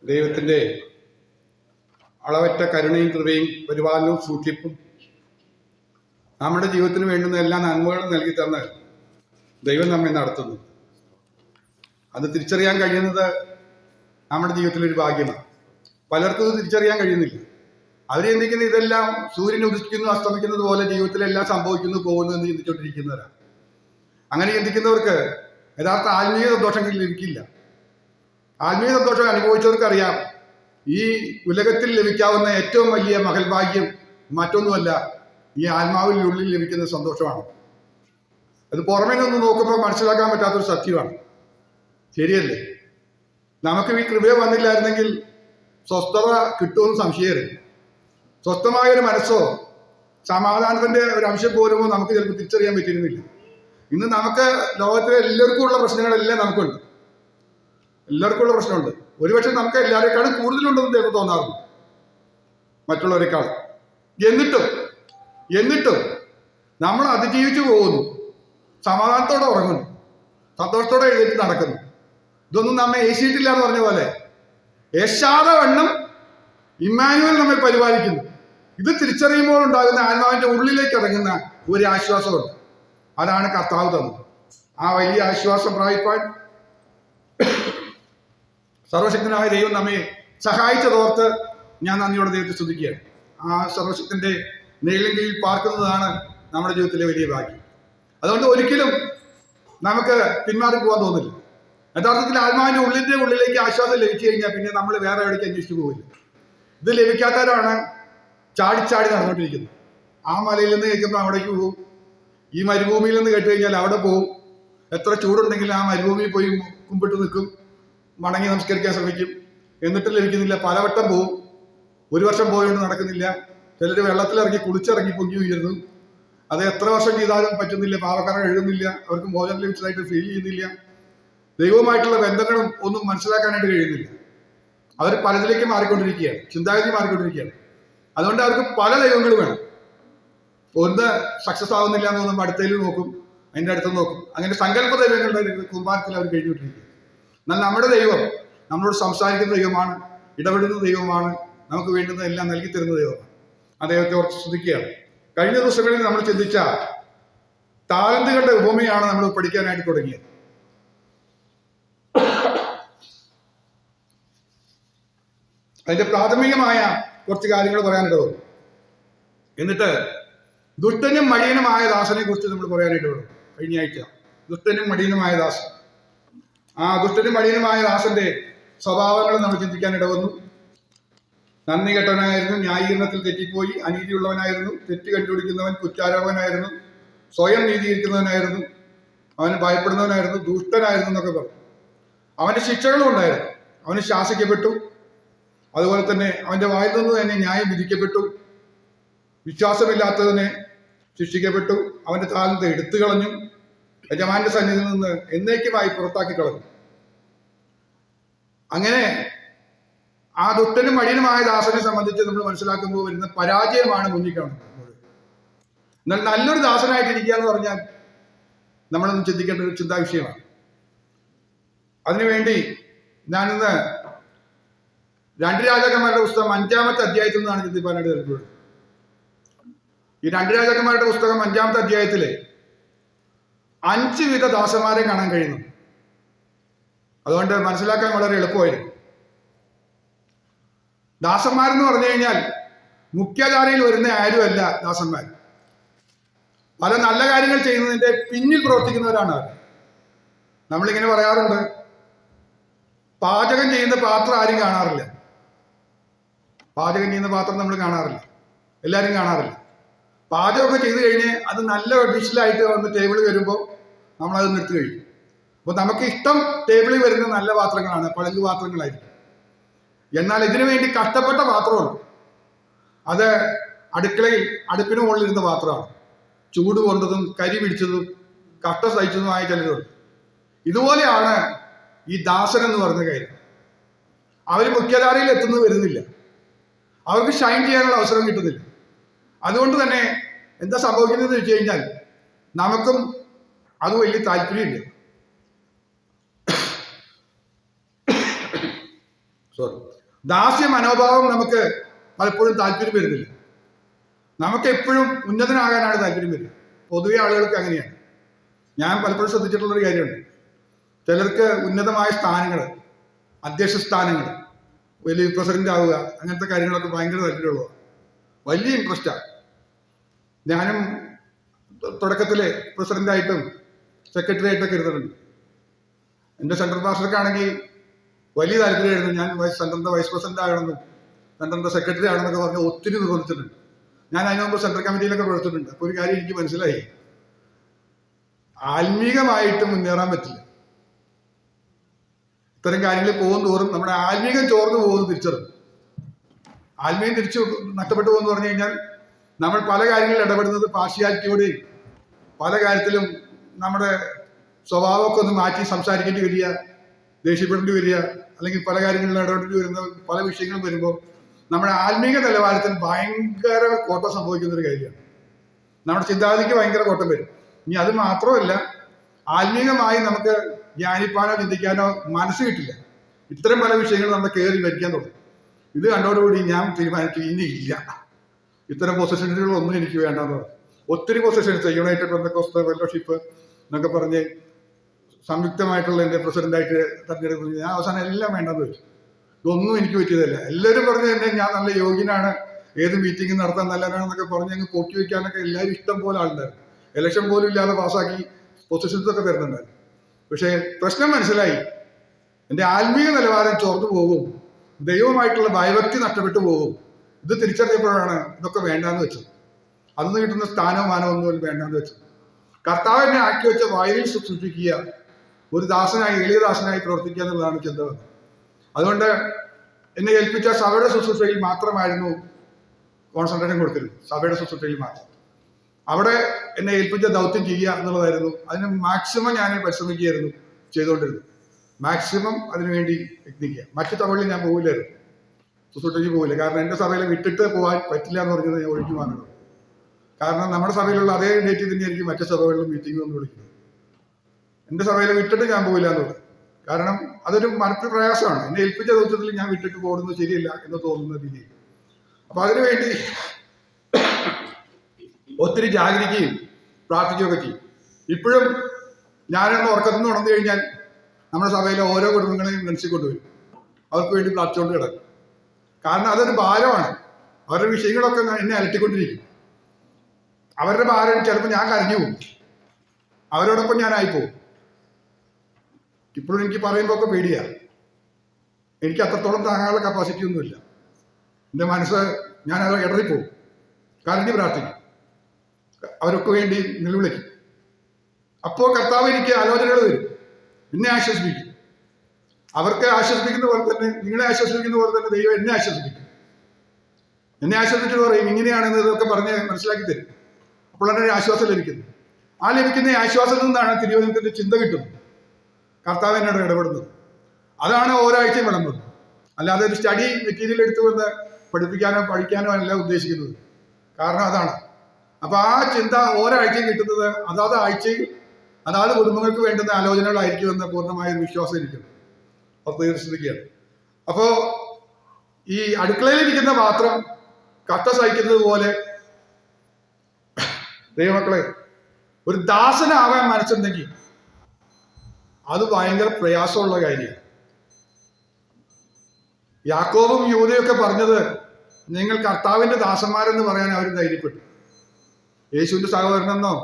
ദൈവത്തിൻ്റെ അളവറ്റ കരുണയും കൃപയും പരിപാലനവും സൂക്ഷിപ്പും നമ്മുടെ ജീവിതത്തിന് വേണ്ടുന്ന എല്ലാ നന്മകളും നൽകി തന്ന് ദൈവം നമ്മെ നടത്തുന്നു. അത് തിരിച്ചറിയാൻ കഴിയുന്നത് നമ്മുടെ ജീവിതത്തിലൊരു ഭാഗ്യമാണ്. പലർക്കും ഇത് തിരിച്ചറിയാൻ കഴിയുന്നില്ല. അവർ ചിന്തിക്കുന്നത് ഇതെല്ലാം സൂര്യൻ ഉദിക്കുന്നു അസ്തമിക്കുന്നത് പോലെ ജീവിതത്തിലെല്ലാം സംഭവിക്കുന്നു പോകുന്നു എന്ന് ചിന്തിച്ചുകൊണ്ടിരിക്കുന്നവരാണ്. അങ്ങനെ ചിന്തിക്കുന്നവർക്ക് യഥാർത്ഥ ആത്മീയ സന്തോഷം ലഭിക്കില്ല. ആത്മീയ സന്തോഷം അനുഭവിച്ചവർക്കറിയാം ഈ ഉലകത്തിൽ ലഭിക്കാവുന്ന ഏറ്റവും വലിയ മഹൽഭാഗ്യം മറ്റൊന്നുമല്ല, ഈ ആത്മാവിനുള്ളിൽ ലഭിക്കുന്ന സന്തോഷമാണ്. അത് പുറമേ നിന്ന് നോക്കുമ്പോൾ മനസ്സിലാക്കാൻ പറ്റാത്തൊരു സത്യമാണ്. ശരിയല്ലേ? നമുക്ക് ഈ കൃപ വന്നില്ലായിരുന്നെങ്കിൽ സ്വസ്ഥത കിട്ടുമെന്ന് സംശയരുത്. സ്വസ്ഥമായൊരു മനസ്സോ സമാധാനത്തിന്റെ ഒരു അംശം പോലുമോ നമുക്ക് ചിലപ്പോൾ തിരിച്ചറിയാൻ പറ്റിയിരുന്നില്ല. ഇന്ന് നമുക്ക് ലോകത്തിലെ എല്ലാവർക്കും ഉള്ള പ്രശ്നങ്ങളെല്ലാം നമുക്കുണ്ട്. എല്ലാവർക്കും ഉള്ള പ്രശ്നമുണ്ട്. ഒരുപക്ഷെ നമുക്ക് എല്ലാവരെക്കാളും കൂടുതലുണ്ടെന്ന് ചിലപ്പോൾ തോന്നാറുണ്ട്, മറ്റുള്ളവരെക്കാൾ. എന്നിട്ടും നമ്മൾ അതിജീവിച്ചു പോകുന്നു, സമാധാനത്തോടെ ഉറങ്ങുന്നു, സന്തോഷത്തോടെ എഴുന്നേറ്റ് നടക്കുന്നു. ഇതൊന്നും നമ്മെ ഏശിയിട്ടില്ല എന്ന് പറഞ്ഞ പോലെ ഏശാതെ വണ്ണം ഇമ്മാനുവൽ നമ്മെ പരിപാലിക്കുന്നു. ഇത് തിരിച്ചറിയുമ്പോൾ ഉണ്ടാകുന്ന ആത്മാവിന്റെ ഉള്ളിലേക്ക് ഇറങ്ങുന്ന ഒരു ആശ്വാസമുണ്ട്. അതാണ് കർത്താവ് തന്നത്. ആ വലിയ ആശ്വാസം പ്രാപിപ്പാൻ സർവശക്തനായ ദൈവം നമ്മെ സഹായിച്ചതോർത്ത് ഞാൻ നന്ദിയോടെ ദൈവത്തെ സ്തുതിക്കുകയാണ്. ആ സർവശക്തന്റെ നിഴലിൻ കീഴിൽ പാർക്കുന്നതാണ് നമ്മുടെ ജീവിതത്തിലെ വലിയ ഭാഗ്യം. അതുകൊണ്ട് ഒരിക്കലും നമുക്ക് പിന്മാറി പോകാൻ തോന്നില്ല. യഥാർത്ഥത്തിൽ ആത്മാവിന്റെ ഉള്ളിലേക്ക് ആശ്വാസം ലഭിച്ചു കഴിഞ്ഞാൽ പിന്നെ നമ്മൾ വേറെ എവിടേക്ക് അന്വേഷിച്ചു പോകില്ല. ഇത് ലഭിക്കാത്തവരാണ് ചാടി നടന്നുകൊണ്ടിരിക്കുന്നത്. ആ മലയിൽ നിന്ന് കേൾക്കുമ്പോൾ അവിടേക്ക് പോകും, ഈ മരുഭൂമിയിൽ നിന്ന് കേട്ട് കഴിഞ്ഞാൽ അവിടെ പോകും. എത്ര ചൂടുണ്ടെങ്കിലും ആ മരുഭൂമിയിൽ പോയി കുമ്പിട്ട് നിൽക്കും, മടങ്ങി നമസ്കരിക്കാൻ ശ്രമിക്കും. എന്നിട്ട് ലഭിക്കുന്നില്ല, പലവട്ടം പോവും. ഒരു വർഷം പോയോണ്ട് നടക്കുന്നില്ല. ചിലർ വെള്ളത്തിലിറങ്ങി കുളിച്ചിറങ്ങി പൊങ്ങി ഉയരുന്നു. അത് എത്ര വർഷം ചെയ്താലും പറ്റുന്നില്ല. പാവക്കാരൻ എഴുതുന്നില്ല, അവർക്ക് മോചനം ലഭിച്ചതായിട്ട് ഫീൽ ചെയ്യുന്നില്ല. ദൈവവുമായിട്ടുള്ള ബന്ധങ്ങളും ഒന്നും മനസ്സിലാക്കാനായിട്ട് കഴിയുന്നില്ല. അവർ പലതിലേക്ക് മാറിക്കൊണ്ടിരിക്കുകയാണ്, ചിന്താഗതി മാറിക്കൊണ്ടിരിക്കുകയാണ്. അതുകൊണ്ട് അവർക്ക് പല ദൈവങ്ങൾ വേണം. ഒന്ന് സക്സസ് ആവുന്നില്ല എന്ന് തോന്നുമ്പോൾ അടുത്തതിൽ നോക്കും, അതിൻ്റെ അടുത്ത് നോക്കും. അങ്ങനെ സങ്കല്പ ദൈവങ്ങളുടെ കുമ്പാരത്തിൽ അവർ കഴിഞ്ഞുകൊണ്ടിരിക്കുക. എന്നാൽ നമ്മുടെ ദൈവം നമ്മളോട് സംസാരിക്കുന്ന ദൈവമാണ്, ഇടപെടുന്ന ദൈവമാണ്, നമുക്ക് വേണ്ടുന്നതെല്ലാം നൽകി തരുന്ന ദൈവമാണ്. ആ ദൈവത്തെ ഓർത്ത് ശ്രദ്ധിക്കുകയാണ്. കഴിഞ്ഞ ദിവസങ്ങളിൽ നമ്മൾ ചിന്തിച്ച താലന്തുകളുടെ ഉപമയാണ് നമ്മൾ പഠിക്കാനായിട്ട് തുടങ്ങിയത്. അതിന്റെ പ്രാഥമികമായ കുറച്ച് കാര്യങ്ങൾ പറയാനിടവും, എന്നിട്ട് ദുഷ്ടനും മടിയനുമായ ദാസനെ കുറിച്ച് നമ്മൾ പറയാനായിട്ട് വരും. കഴിഞ്ഞ ആഴ്ച ദുഷ്ടനും മടിയനുമായ ദാസൻ, ആ ദുഷ്ടനും മടിയനുമായ ദാസന്റെ സ്വഭാവങ്ങൾ നമ്മൾ ചിന്തിക്കാനിട വന്നു. നന്ദി കെട്ടവനായിരുന്നു, ന്യായീകരണത്തിൽ തെറ്റിപ്പോയി, അനീതിയുള്ളവനായിരുന്നു, തെറ്റ് കണ്ടുപിടിക്കുന്നവൻ, കുറ്റാരോപകനായിരുന്നു, സ്വയം നീതീകരിക്കുന്നവനായിരുന്നു, അവന് ഭയപ്പെടുന്നവനായിരുന്നു, ദുഷ്ടനായിരുന്നു എന്നൊക്കെ പറഞ്ഞു. അവന്റെ ശിക്ഷകളും ഉണ്ടായിരുന്നു. അവന് ശാസിക്കപ്പെട്ടു. അതുപോലെ തന്നെ അവന്റെ വായിൽ നിന്ന് തന്നെ ന്യായം വിധിക്കപ്പെട്ടു. വിശ്വാസമില്ലാത്തതിനെ ശിക്ഷിക്കപ്പെട്ടു. അവന്റെ താലന്ത് എടുത്തു കളഞ്ഞു. യജമാന്റെ സന്നിധിയിൽ നിന്ന് എന്നേക്കുമായി പുറത്താക്കി കളഞ്ഞു. അങ്ങനെ ആ ദുഷ്ടനും മടിയനുമായ ദാസനെ സംബന്ധിച്ച് നമ്മൾ മനസ്സിലാക്കുമ്പോൾ വരുന്ന പരാജയമാണ് മുന്നിൽ കാണുന്നത്. എന്നാൽ നല്ലൊരു ദാസനായിട്ടിരിക്കുക എന്ന് പറഞ്ഞാൽ നമ്മളൊന്ന് ചിന്തിക്കേണ്ട ഒരു ചിന്താ വിഷയമാണ്. അതിനുവേണ്ടി ഞാനിന്ന് 2 രാജാക്കന്മാരുടെ പുസ്തകം 5-ാമത്തെ അധ്യായത്തിൽ നിന്നാണ് ചിന്തിപ്പാനായിട്ട് താല്പര്യപ്പെടുന്നത്. ഈ 2 രാജാക്കന്മാരുടെ പുസ്തകം 5-ാമത്തെ അധ്യായത്തിലെ 5 വിധ ദാസന്മാരെ കാണാൻ കഴിയുന്നു. അതുകൊണ്ട് മനസ്സിലാക്കാൻ വളരെ എളുപ്പമായിരുന്നു. ദാസന്മാരെന്ന് പറഞ്ഞു കഴിഞ്ഞാൽ മുഖ്യധാരയിൽ വരുന്ന ആരുമല്ല ദാസന്മാർ. പല നല്ല കാര്യങ്ങൾ ചെയ്യുന്നതിന്റെ പിന്നിൽ പ്രവർത്തിക്കുന്നവരാണ് അവർ. നമ്മളിങ്ങനെ പറയാറുണ്ട്, പാചകം ചെയ്യുന്ന പാത്രം ആരും കാണാറില്ല. പാചകം ചെയ്യുന്ന പാത്രം നമ്മൾ കാണാറില്ല, എല്ലാവരും കാണാറില്ല. പാചകമൊക്കെ ചെയ്ത് കഴിഞ്ഞ് അത് നല്ല ഡിഷിലായിട്ട് വന്ന് ടേബിളിൽ വരുമ്പോൾ നമ്മളത് നിർത്തി കഴിക്കും. അപ്പോൾ നമുക്ക് ഇഷ്ടം ടേബിളിൽ വരുന്ന നല്ല പാത്രങ്ങളാണ്, പഴങ്ക് പാത്രങ്ങളായിരിക്കും. എന്നാൽ ഇതിനു വേണ്ടി കഷ്ടപ്പെട്ട പാത്രമുണ്ട്. അത് അടുപ്പിന് മുകളിലിരുന്ന പാത്രമാണ്. ചൂട് കൊണ്ടതും കരി പിടിച്ചതും കട്ട സഹിച്ചതുമായ ചിലരുണ്ട്. ഇതുപോലെയാണ് ഈ ദാസൻ എന്ന് പറഞ്ഞ കാര്യം. അവർ മുഖ്യധാരയിൽ എത്തുന്നത് വരുന്നില്ല, അവർക്ക് ഷൈൻ ചെയ്യാനുള്ള അവസരം കിട്ടുന്നില്ല. അതുകൊണ്ട് തന്നെ എന്താ സംഭവിക്കുന്നത് വെച്ച് കഴിഞ്ഞാൽ നമുക്കും അത് വലിയ താല്പര്യമില്ല. സോറി. ദാസ്യ മനോഭാവം നമുക്ക് പലപ്പോഴും താല്പര്യം വരുന്നില്ല. നമുക്ക് എപ്പോഴും ഉന്നതനാകാനാണ് താല്പര്യം വരുന്നത്. പൊതുവെ ആളുകൾക്ക് അങ്ങനെയാണ്. ഞാൻ പലപ്പോഴും ശ്രദ്ധിച്ചിട്ടുള്ളൊരു കാര്യമുണ്ട്. ചിലർക്ക് ഉന്നതമായ സ്ഥാനങ്ങൾ, അധ്യക്ഷ സ്ഥാനങ്ങൾ, വലിയ പ്രസിഡന്റ് ആവുക, അങ്ങനത്തെ കാര്യങ്ങളൊക്കെ ഭയങ്കര താല്പര്യമുള്ളതാണ്, വലിയ ഇൻട്രസ്റ്റാണ്. ഞാനും തുടക്കത്തില് പ്രസിഡന്റായിട്ടും സെക്രട്ടറി ആയിട്ടൊക്കെ ഇരുന്നിട്ടുണ്ട്. എൻ്റെ സെൻട്രൽ പാസ്റ്റർക്കാണെങ്കിൽ വലിയ താല്പര്യമായിരുന്നു ഞാൻ സെൻട്രലിന്റെ വൈസ് പ്രസിഡന്റ് ആകണമെന്നും സെൻട്രലിന്റെ സെക്രട്ടറി ആകണമെന്നൊക്കെ പറഞ്ഞ് ഒത്തിരി നിർബന്ധിച്ചിട്ടുണ്ട്. ഞാൻ അതിനു മുമ്പ് സെൻട്രൽ കമ്മിറ്റിയിലൊക്കെ പ്രവർത്തിച്ചിട്ടുണ്ട്. അപ്പോൾ ഒരു കാര്യം എനിക്ക് മനസ്സിലായി, ആത്മീകമായിട്ട് മുന്നേറാൻ പറ്റില്ല. ഇത്തരം കാര്യങ്ങളിൽ പോകും തോറും നമ്മുടെ ആത്മീകം ചോർന്നു പോകുന്നു തിരിച്ചറിഞ്ഞു. ആത്മീയം തിരിച്ചു നഷ്ടപ്പെട്ടു പോകുന്നു പറഞ്ഞു കഴിഞ്ഞാൽ നമ്മൾ പല കാര്യങ്ങളിൽ ഇടപെടുന്നത് പാർഷ്യാലിറ്റിയോടെയും പല കാര്യത്തിലും നമ്മുടെ സ്വഭാവമൊക്കെ ഒന്ന് മാറ്റി സംസാരിക്കേണ്ടി വരിക, ദേഷ്യപ്പെടേണ്ടി വരിക, അല്ലെങ്കിൽ പല കാര്യങ്ങളിൽ ഇടപെടേണ്ടി വരുന്ന പല വിഷയങ്ങളും വരുമ്പോൾ നമ്മുടെ ആത്മീക നിലവാരത്തിൽ ഭയങ്കര കോട്ടം സംഭവിക്കുന്ന ഒരു കാര്യമാണ്. നമ്മുടെ ചിന്താഗതിക്ക് ഭയങ്കര കോട്ടം വരും. ഇനി അത് മാത്രമല്ല, ആത്മീകമായി നമുക്ക് ധ്യാനിപ്പാനോ ചിന്തിക്കാനോ മനസ്സ് കിട്ടില്ല. ഇത്തരം പല വിഷയങ്ങൾ നമ്മൾ കയറി വരിക്കാൻ തുടങ്ങും. ഇത് കണ്ടോടുകൂടി ഞാൻ തീരുമാനിച്ചു, ഇനി ഇല്ല, ഇത്തരം പൊസിഷനുകളൊന്നും എനിക്ക് വേണ്ടെന്ന് പറഞ്ഞു. ഒത്തിരി പൊസിഷൻസ്, യുണൈറ്റഡ് പെന്തക്കോസ്തൽ ഫെലോഷിപ്പ് എന്നൊക്കെ പറഞ്ഞ് സംയുക്തമായിട്ടുള്ള എൻ്റെ പ്രസിഡന്റായിട്ട് തെരഞ്ഞെടുപ്പ് ഞാൻ അവസാനം എല്ലാം വേണ്ടെന്ന് വെച്ചു. ഇതൊന്നും എനിക്ക് പറ്റിയതല്ല. എല്ലാവരും പറഞ്ഞു തന്നെ ഞാൻ നല്ല യോഗ്യനാണ്, ഏത് മീറ്റിംഗ് നടത്താൻ നല്ലതാണെന്നൊക്കെ പറഞ്ഞ് അങ്ങ് പൊക്കി വയ്ക്കാനൊക്കെ എല്ലാവരും ഇഷ്ടം പോലെ ആളുണ്ടായിരുന്നു. ഇലക്ഷൻ പോലും ഇല്ലാതെ പാസ്സാക്കി പൊസിഷൻസ് ഒക്കെ തരുന്നുണ്ടായിരുന്നു. പക്ഷേ പ്രശ്നം മനസ്സിലായി, എൻ്റെ ആത്മീയ നിലവാരം ചോർന്നു പോകും, ദൈവമായിട്ടുള്ള ഭയഭക്തി നഷ്ടപ്പെട്ടു പോകും. ഇത് തിരിച്ചറിയപ്പോഴാണ് ഇതൊക്കെ വേണ്ടാന്ന് വെച്ചത്. അന്ന് കിട്ടുന്ന സ്ഥാനവും മാനവും ഒന്നും വേണ്ടാന്ന് വെച്ചത്. കർത്താവ് എന്നെ ആക്കി വെച്ച വയലിൽ സൃഷ്ടിക്കുക, ഒരു ദാസനായി, എളിയ ദാസനായി പ്രവർത്തിക്കുക എന്നുള്ളതാണ് ചിന്ത വന്നത്. അതുകൊണ്ട് എന്നെ ഏൽപ്പിച്ച സഭയുടെ ശുശ്രൂഷയിൽ മാത്രമായിരുന്നു കോൺസെൻട്രേഷൻ കൊടുത്തിരുന്നത്. സഭയുടെ ശുശ്രൂഷയിൽ മാത്രം. അവിടെ എന്നെ ഏൽപ്പിച്ച ദൗത്യം ചെയ്യുക എന്നുള്ളതായിരുന്നു. അതിന് മാക്സിമം ഞാൻ പരിശ്രമിക്കുകയായിരുന്നു ചെയ്തുകൊണ്ടിരുന്നത്. മാക്സിമം അതിനുവേണ്ടി യത്നിക്കുക. മറ്റു സഭകളിൽ ഞാൻ പോകില്ലായിരുന്നു, ശുശ്രൂഷയ്ക്ക് പോകില്ല. കാരണം എൻ്റെ സഭയിൽ വിട്ടിട്ട് പോകാൻ പറ്റില്ല എന്ന് പറഞ്ഞത് ഞാൻ ഒഴിഞ്ഞു മാറണം. കാരണം നമ്മുടെ സഭയിലുള്ള അതേ ഡേറ്റിൽ തന്നെയായിരിക്കും മറ്റു സഭകളിലും മീറ്റിംഗ് ഒന്ന് വിളിക്കുന്നത്. എൻ്റെ സഭയിൽ വിട്ടിട്ട് ഞാൻ പോകില്ല എന്നുള്ളത്. കാരണം അതൊരു മനസ്സിൽ പ്രയാസമാണ്. എന്നെ ഏൽപ്പിച്ച ദൗത്യത്തിൽ ഞാൻ വിട്ടിട്ട് പോകുന്നത് ശരിയല്ല എന്ന് തോന്നുന്ന രീതിയിൽ. അപ്പൊ അതിനുവേണ്ടി ഒത്തിരി ജാഗരിക്കുകയും പ്രാർത്ഥിക്കുകയൊക്കെ ചെയ്യും. ഇപ്പോഴും ഞാനൊന്ന് ഉറക്കത്തിൽ നിന്ന് ഉണർന്നു കഴിഞ്ഞാൽ നമ്മുടെ സഭയിലെ ഓരോ കുടുംബങ്ങളെയും മനസ്സിൽ കൊണ്ടുവരും, അവർക്ക് വേണ്ടി പ്രാർത്ഥിച്ചുകൊണ്ട് കിടക്കും. കാരണം അതൊരു ഭാരമാണ്. അവരുടെ വിഷയങ്ങളൊക്കെ എന്നെ അലട്ടിക്കൊണ്ടിരിക്കും. അവരുടെ ഭാരം ചിലപ്പോൾ ഞാൻ കരഞ്ഞു പോകും, അവരോടൊപ്പം ഞാനായിപ്പോവും. ഇപ്പോഴും എനിക്ക് പറയുമ്പോൾ ഒക്കെ പേടിയാണ്. എനിക്ക് അത്രത്തോളം താങ്ങാനുള്ള കപ്പാസിറ്റി ഒന്നുമില്ല. എൻ്റെ മനസ്സ് ഞാനത് ഇടറിപ്പോവും, കരഞ്ഞ് പ്രാർത്ഥിക്കും, അവരൊക്കെ വേണ്ടി നിലവിളിക്കും. അപ്പോൾ കർത്താവ് എനിക്ക് ആലോചനകൾ തരും, എന്നെ ആശ്വസിപ്പിക്കും. അവർക്ക് ആശ്വസിപ്പിക്കുന്ന പോലെ തന്നെ, നിങ്ങളെ ആശ്വസിപ്പിക്കുന്ന പോലെ തന്നെ ദൈവം എന്നെ ആശ്വസിപ്പിക്കും. എന്നെ ആശ്വസിച്ചിട്ട് പറയും ഇങ്ങനെയാണെന്ന് ഇതൊക്കെ പറഞ്ഞ് മനസ്സിലാക്കി തരും. അപ്പോഴാണ് ഒരു ആശ്വാസം ലഭിക്കുന്നത്. ആ ലഭിക്കുന്ന ആശ്വാസത്തിൽ നിന്നാണ് തിരുവനന്തപുരത്തിന്റെ ചിന്ത കിട്ടുന്നത്, കർത്താവ് എന്നോട് ഇടപെടുന്നത്. അതാണ് ഓരോ ആഴ്ചയും വിളമ്പുന്നത്. അല്ലാതെ ഒരു സ്റ്റഡി മെറ്റീരിയൽ എടുത്തു വന്ന് പഠിപ്പിക്കാനോ പഠിക്കാനോ അല്ല ഉദ്ദേശിക്കുന്നത്. കാരണം അതാണ്. അപ്പൊ ആ ചിന്ത ഓരോ ആഴ്ചയും കിട്ടുന്നത് അതാത് ആഴ്ചയിൽ അതാത് കുടുംബങ്ങൾക്ക് വേണ്ടുന്ന ആലോചനകളായിരിക്കുമെന്ന് പൂർണ്ണമായ ഒരു വിശ്വാസം ഇരിക്കുന്നു. അത് ശ്രദ്ധിക്കുകയാണ്. അപ്പോ ഈ അടുക്കളയിലിരിക്കുന്ന പാത്രം കട്ട സഹിക്കുന്നത് പോലെ ദൈവമക്കളെ, ഒരു ദാസനാവാൻ മനസ്സുണ്ടെങ്കിൽ അത് ഭയങ്കര പ്രയാസമുള്ള കാര്യമാണ്. യാക്കോബും യൂദയൊക്കെ പറഞ്ഞത് നിങ്ങൾ കർത്താവിന്റെ ദാസന്മാരെന്ന് പറയാൻ അവർ ധൈര്യപ്പെട്ടു. യേശുവിന്റെ സഹോദരനെന്നോ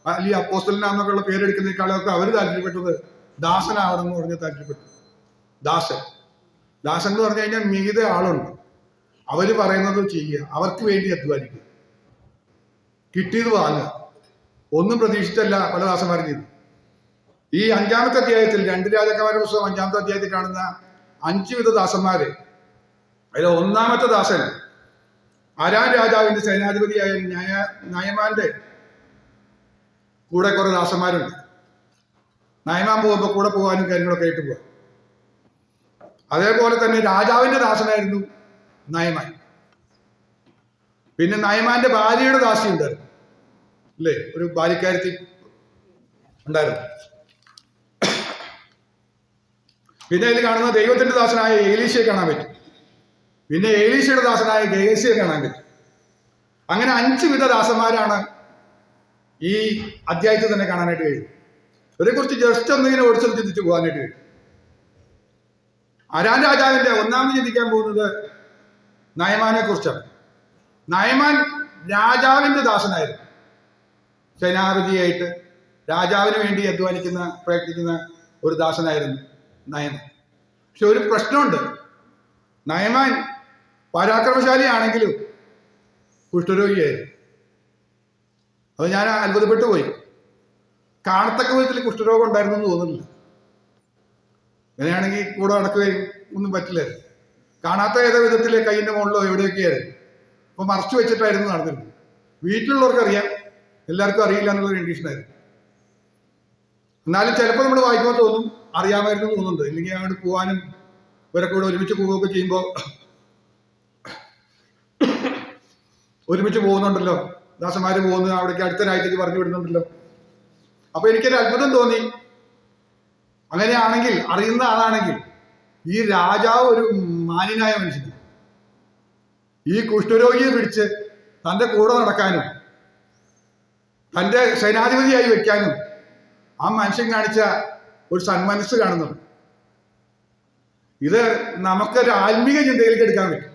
അല്ലെങ്കിൽ അപ്പോസ്തലനാന്നൊക്കെ ഉള്ള പേരെടുക്കുന്നതിനേക്കാളൊക്കെ അവർ താല്പര്യപ്പെട്ടത് ദാസനാവണം എന്ന് പറഞ്ഞ് താല്പര്യപ്പെട്ടു. ദാസൻ എന്ന് പറഞ്ഞു കഴിഞ്ഞാൽ മീതെ ആളുണ്ട്, അവര് പറയുന്നത് ചെയ്യുക, അവർക്ക് വേണ്ടി അധ്വാനിക്കുക, കിട്ടിയത് വാങ്ങുക. ഒന്നും പ്രതീക്ഷിച്ചല്ല പല ദാസന്മാരും ചെയ്തു. ഈ 5-ാമത്തെ അധ്യായത്തിൽ 2 രാജാക്കന്മാരുടെ പുസ്തകം 5-ാമത്തെ അധ്യായത്തിൽ കാണുന്ന 5 വിധ ദാസന്മാര്, അതിൽ 1-ാമത്തെ ദാസൻ അരാം രാജാവിന്റെ സേനാധിപതിയായ നയമാന്റെ കൂടെ കുറെ ദാസന്മാരുണ്ട്. നയമാൻ പോകുമ്പോൾ കൂടെ പോകാനും കാര്യങ്ങളൊക്കെ ആയിട്ട് പോവാം. അതേപോലെ തന്നെ രാജാവിന്റെ ദാസനായിരുന്നു നയമാൻ. പിന്നെ നയമാന്റെ ഭാര്യയുടെ ദാസി ഉണ്ടായിരുന്നു, അല്ലേ? ഒരു ബാലിക്കാരത്തി ഉണ്ടായിരുന്നു. പിന്നെ അതിൽ കാണുന്ന ദൈവത്തിന്റെ ദാസനായ ഏലീശയെ കാണാൻ പറ്റും. പിന്നെ ഏലീശയുടെ ദാസനായ ഗേഹസിയെ കാണാൻ പറ്റും. അങ്ങനെ 5 വിധ ദാസന്മാരാണ് ഈ അധ്യായത്തിൽ തന്നെ കാണാനായിട്ട് കഴിയും. ഇവരെക്കുറിച്ച് ജസ്റ്റ് ഒന്നിങ്ങനെ ഓടിച്ചൊന്ന് ചിന്തിച്ച് പോകാനായിട്ട് കഴിയും. അരാം രാജാവിന്റെ ഒന്നാമത് ചിന്തിക്കാൻ പോകുന്നത് നയമാനെ കുറിച്ചാണ്. നയമാൻ രാജാവിന്റെ ദാസനായിരുന്നു. സേനാപതിയായിട്ട് രാജാവിന് വേണ്ടി പ്രയത്നിക്കുന്ന ഒരു ദാസനായിരുന്നു നയമാൻ. പക്ഷെ ഒരു പ്രശ്നമുണ്ട്. നയമാൻ പരാക്രമശാലിയാണെങ്കിലും കുഷ്ഠരോഗിയായിരുന്നു. അത് ഞാൻ അത്ഭുതപ്പെട്ടു പോയി. കാണത്തക്ക വിധത്തിൽ കുഷ്ഠരോഗം ഉണ്ടായിരുന്നു എന്ന് തോന്നുന്നില്ല. അങ്ങനെയാണെങ്കിൽ കൂടെ നടക്കുകയും ഒന്നും പറ്റില്ലായിരുന്നു. കാണാത്ത ഏതോ വിധത്തിൽ കൈയിൻ്റെ മുകളിലോ എവിടെയൊക്കെയായിരുന്നു. അപ്പൊ മറച്ചു വെച്ചിട്ടായിരുന്നു നടന്നിരുന്നത്. വീട്ടിലുള്ളവർക്കറിയാം, എല്ലാവർക്കും അറിയില്ല എന്നുള്ളൊരു കണ്ടീഷനായിരുന്നു. എന്നാലും ചിലപ്പോൾ നമ്മൾ വായിക്കുമ്പോൾ തോന്നും അറിയാമായിരുന്നു തോന്നുന്നുണ്ട്. ഇല്ലെങ്കിൽ അങ്ങോട്ട് പോകാനും ഇവരൊക്കെ കൂടെ ഒരുമിച്ച് പോവുകയൊക്കെ ചെയ്യുമ്പോൾ ഒരുമിച്ച് പോകുന്നുണ്ടല്ലോ, ദാസന്മാര് പോകുന്നു, അവിടേക്ക് അടുത്ത രാജ്യത്തേക്ക് പറഞ്ഞു വിടുന്നുണ്ടല്ലോ. അപ്പൊ എനിക്കൊരു അത്ഭുതം തോന്നി. അങ്ങനെയാണെങ്കിൽ, അറിയുന്ന ആളാണെങ്കിൽ ഈ രാജാവ് ഒരു മാന്യനായ മനുഷ്യനാണ്. ഈ കുഷ്ഠരോഗിയെ പിടിച്ച് തൻ്റെ കൂടെ നടക്കാനും തൻ്റെ സേനാധിപതിയായി വെക്കാനും ആ മനുഷ്യൻ കാണിച്ച ഒരു സന്മനസ് കാണുന്നുണ്ട്. ഇത് നമുക്കൊരു ആത്മീക ചിന്തയിലേക്ക് എടുക്കാൻ പറ്റും.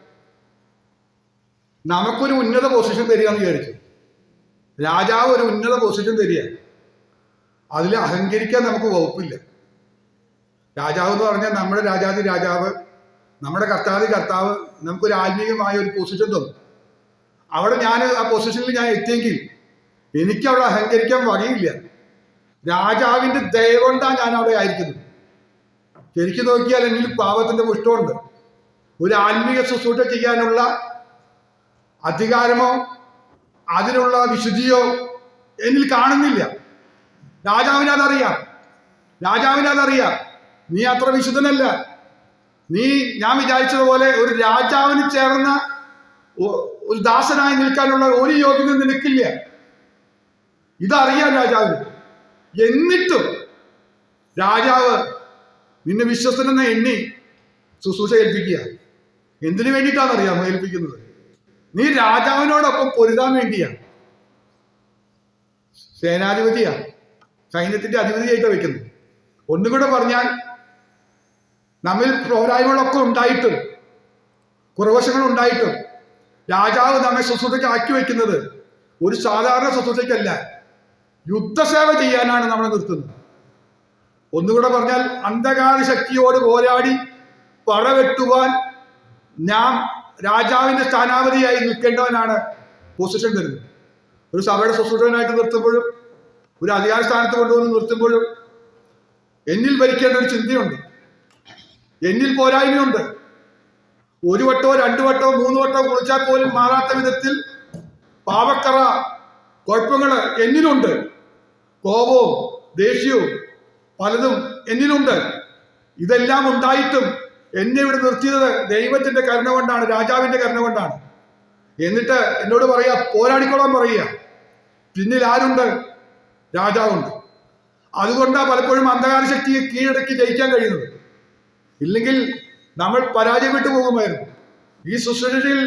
നമുക്കൊരു ഉന്നത പൊസിഷൻ തരിക എന്ന് വിചാരിച്ചു. രാജാവ് ഒരു ഉന്നത പൊസിഷൻ തരിക, അതിൽ അഹങ്കരിക്കാൻ നമുക്ക് വകുപ്പില്ല. രാജാവ് എന്ന് പറഞ്ഞാൽ നമ്മുടെ രാജാതി രാജാവ്, നമ്മുടെ കർത്താതി കർത്താവ് നമുക്കൊരു ആത്മീയമായ ഒരു പൊസിഷൻ തന്നു. അവിടെ ആ പൊസിഷനിൽ ഞാൻ എത്തിയെങ്കിൽ എനിക്ക് അവിടെ അഹങ്കരിക്കാൻ വകയില്ല. രാജാവിന്റെ ദയ കൊണ്ടാണ് ഞാൻ അവിടെ ആയിരിക്കുന്നത്. ശരിക്കും നോക്കിയാൽ എന്നിൽ പാപത്തിന്റെ പുഷ്ടമുണ്ട്. ഒരു ആത്മീയ ശുശ്രൂഷ ചെയ്യാനുള്ള അധികാരമോ അതിനുള്ള വിശുദ്ധിയോ എന്നിൽ കാണുന്നില്ല. രാജാവിനതറിയാം. നീ അത്ര വിശുദ്ധനല്ല. ഞാൻ വിചാരിച്ചതുപോലെ ഒരു രാജാവിന് ചേർന്ന ഒരു ദാസനായി നിൽക്കാനുള്ള ഒരു യോഗ്യത നിനക്കില്ല. ഇതറിയാം രാജാവിന്. എന്നിട്ടും രാജാവ് നിന്നെ വിശ്വസനെന്ന് എണ്ണി ശുശ്രൂഷ ഏൽപ്പിക്കുക. എന്തിനു വേണ്ടിയിട്ടാണെന്നറിയാമോ ഏൽപ്പിക്കുന്നത്? നീ രാജാവിനോടൊപ്പം പൊരുതാൻ വേണ്ടിയാണ്. സേനാധിപതിയാ, സൈന്യത്തിന്റെ അധിപതിയായിട്ടാണ് വെക്കുന്നത്. ഒന്നുകൂടെ പറഞ്ഞാൽ, നമ്മിൽ പോരായ്മകളൊക്കെ ഉണ്ടായിട്ടും കുറവശങ്ങൾ ഉണ്ടായിട്ടും രാജാവ് നമ്മെ ശുശ്രൂഷയ്ക്ക് ആക്കി വയ്ക്കുന്നത് ഒരു സാധാരണ ശുശ്രൂഷയ്ക്കല്ല, യുദ്ധസേവ ചെയ്യാനാണ് നമ്മളെ നിർത്തുന്നത്. ഒന്നുകൂടെ പറഞ്ഞാൽ, അന്ധകാര ശക്തിയോട് പോരാടി പടവെട്ടുവാൻ നാം രാജാവിന്റെ സ്ഥാനാപതിയായി നിൽക്കേണ്ടവനാണ് പൊസിഷൻ തരുന്നത്. ഒരു സഭയുടെ ശുശ്രൂഷകനായിട്ട് നിർത്തുമ്പോഴും ഒരു അധികാര സ്ഥാനത്ത് കൊണ്ടുവന്ന് നിർത്തുമ്പോഴും എന്നിൽ ഭരിക്കേണ്ട ഒരു ചിന്തയുണ്ട്, എന്നിൽ പോരായ്മയുണ്ട്. 1 വട്ടമോ 2 വട്ടമോ 3 വട്ടമോ കുളിച്ചാൽ പോലും മാറാത്ത വിധത്തിൽ പാപക്കറ കുഴപ്പങ്ങൾ എന്നിലുണ്ട്. കോപവും ദേഷ്യവും പലതും എന്നിലുണ്ട്. ഇതെല്ലാം ഉണ്ടായിട്ടും എന്നെ ഇവിടെ നിർത്തിയത് ദൈവത്തിന്റെ കരുണ കൊണ്ടാണ്, രാജാവിന്റെ കരുണ കൊണ്ടാണ്. എന്നിട്ട് എന്നോട് പറയാ, പോരാടിക്കോളാൻ പറയുക. പിന്നിൽ ആരുണ്ട്? രാജാവുണ്ട്. അതുകൊണ്ടാണ് പലപ്പോഴും അന്ധകാര ശക്തിയെ കീഴടക്കി ജയിക്കാൻ കഴിയുന്നത്. ഇല്ലെങ്കിൽ നമ്മൾ പരാജയപ്പെട്ടു പോകുമായിരുന്നു. ഈ ശുശ്രൂഷയിൽ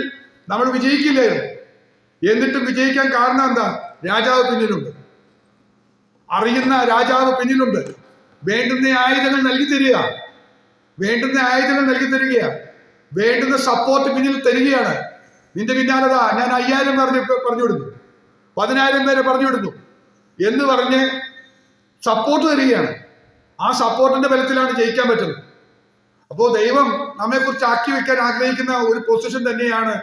നമ്മൾ വിജയിക്കില്ലായിരുന്നു. എന്നിട്ടും വിജയിക്കാൻ കാരണം എന്താ? രാജാവ് പിന്നിലുണ്ട്. അറിയുന്ന രാജാവ് പിന്നിലുണ്ട്. വേണ്ടുന്ന ആയുധങ്ങൾ നൽകി തരികയാണ്. വേണ്ടുന്ന സപ്പോർട്ട് പിന്നിൽ തരികയാണ്. നിന്റെ പിന്നാലതാ ഞാൻ 5000 പറഞ്ഞു വിടുന്നു, 10,000 പേരെ പറഞ്ഞു വിടുന്നു എന്ന് പറഞ്ഞ് സപ്പോർട്ട് തരികയാണ്. ആ സപ്പോർട്ടിന്റെ ബലത്തിലാണ് ജയിക്കാൻ പറ്റുന്നത്. അപ്പോൾ ദൈവം നമ്മെക്കുറിച്ച് ആക്കി വെക്കാൻ ആഗ്രഹിക്കുന്ന ഒരു പൊസിഷൻ തന്നെയാണ്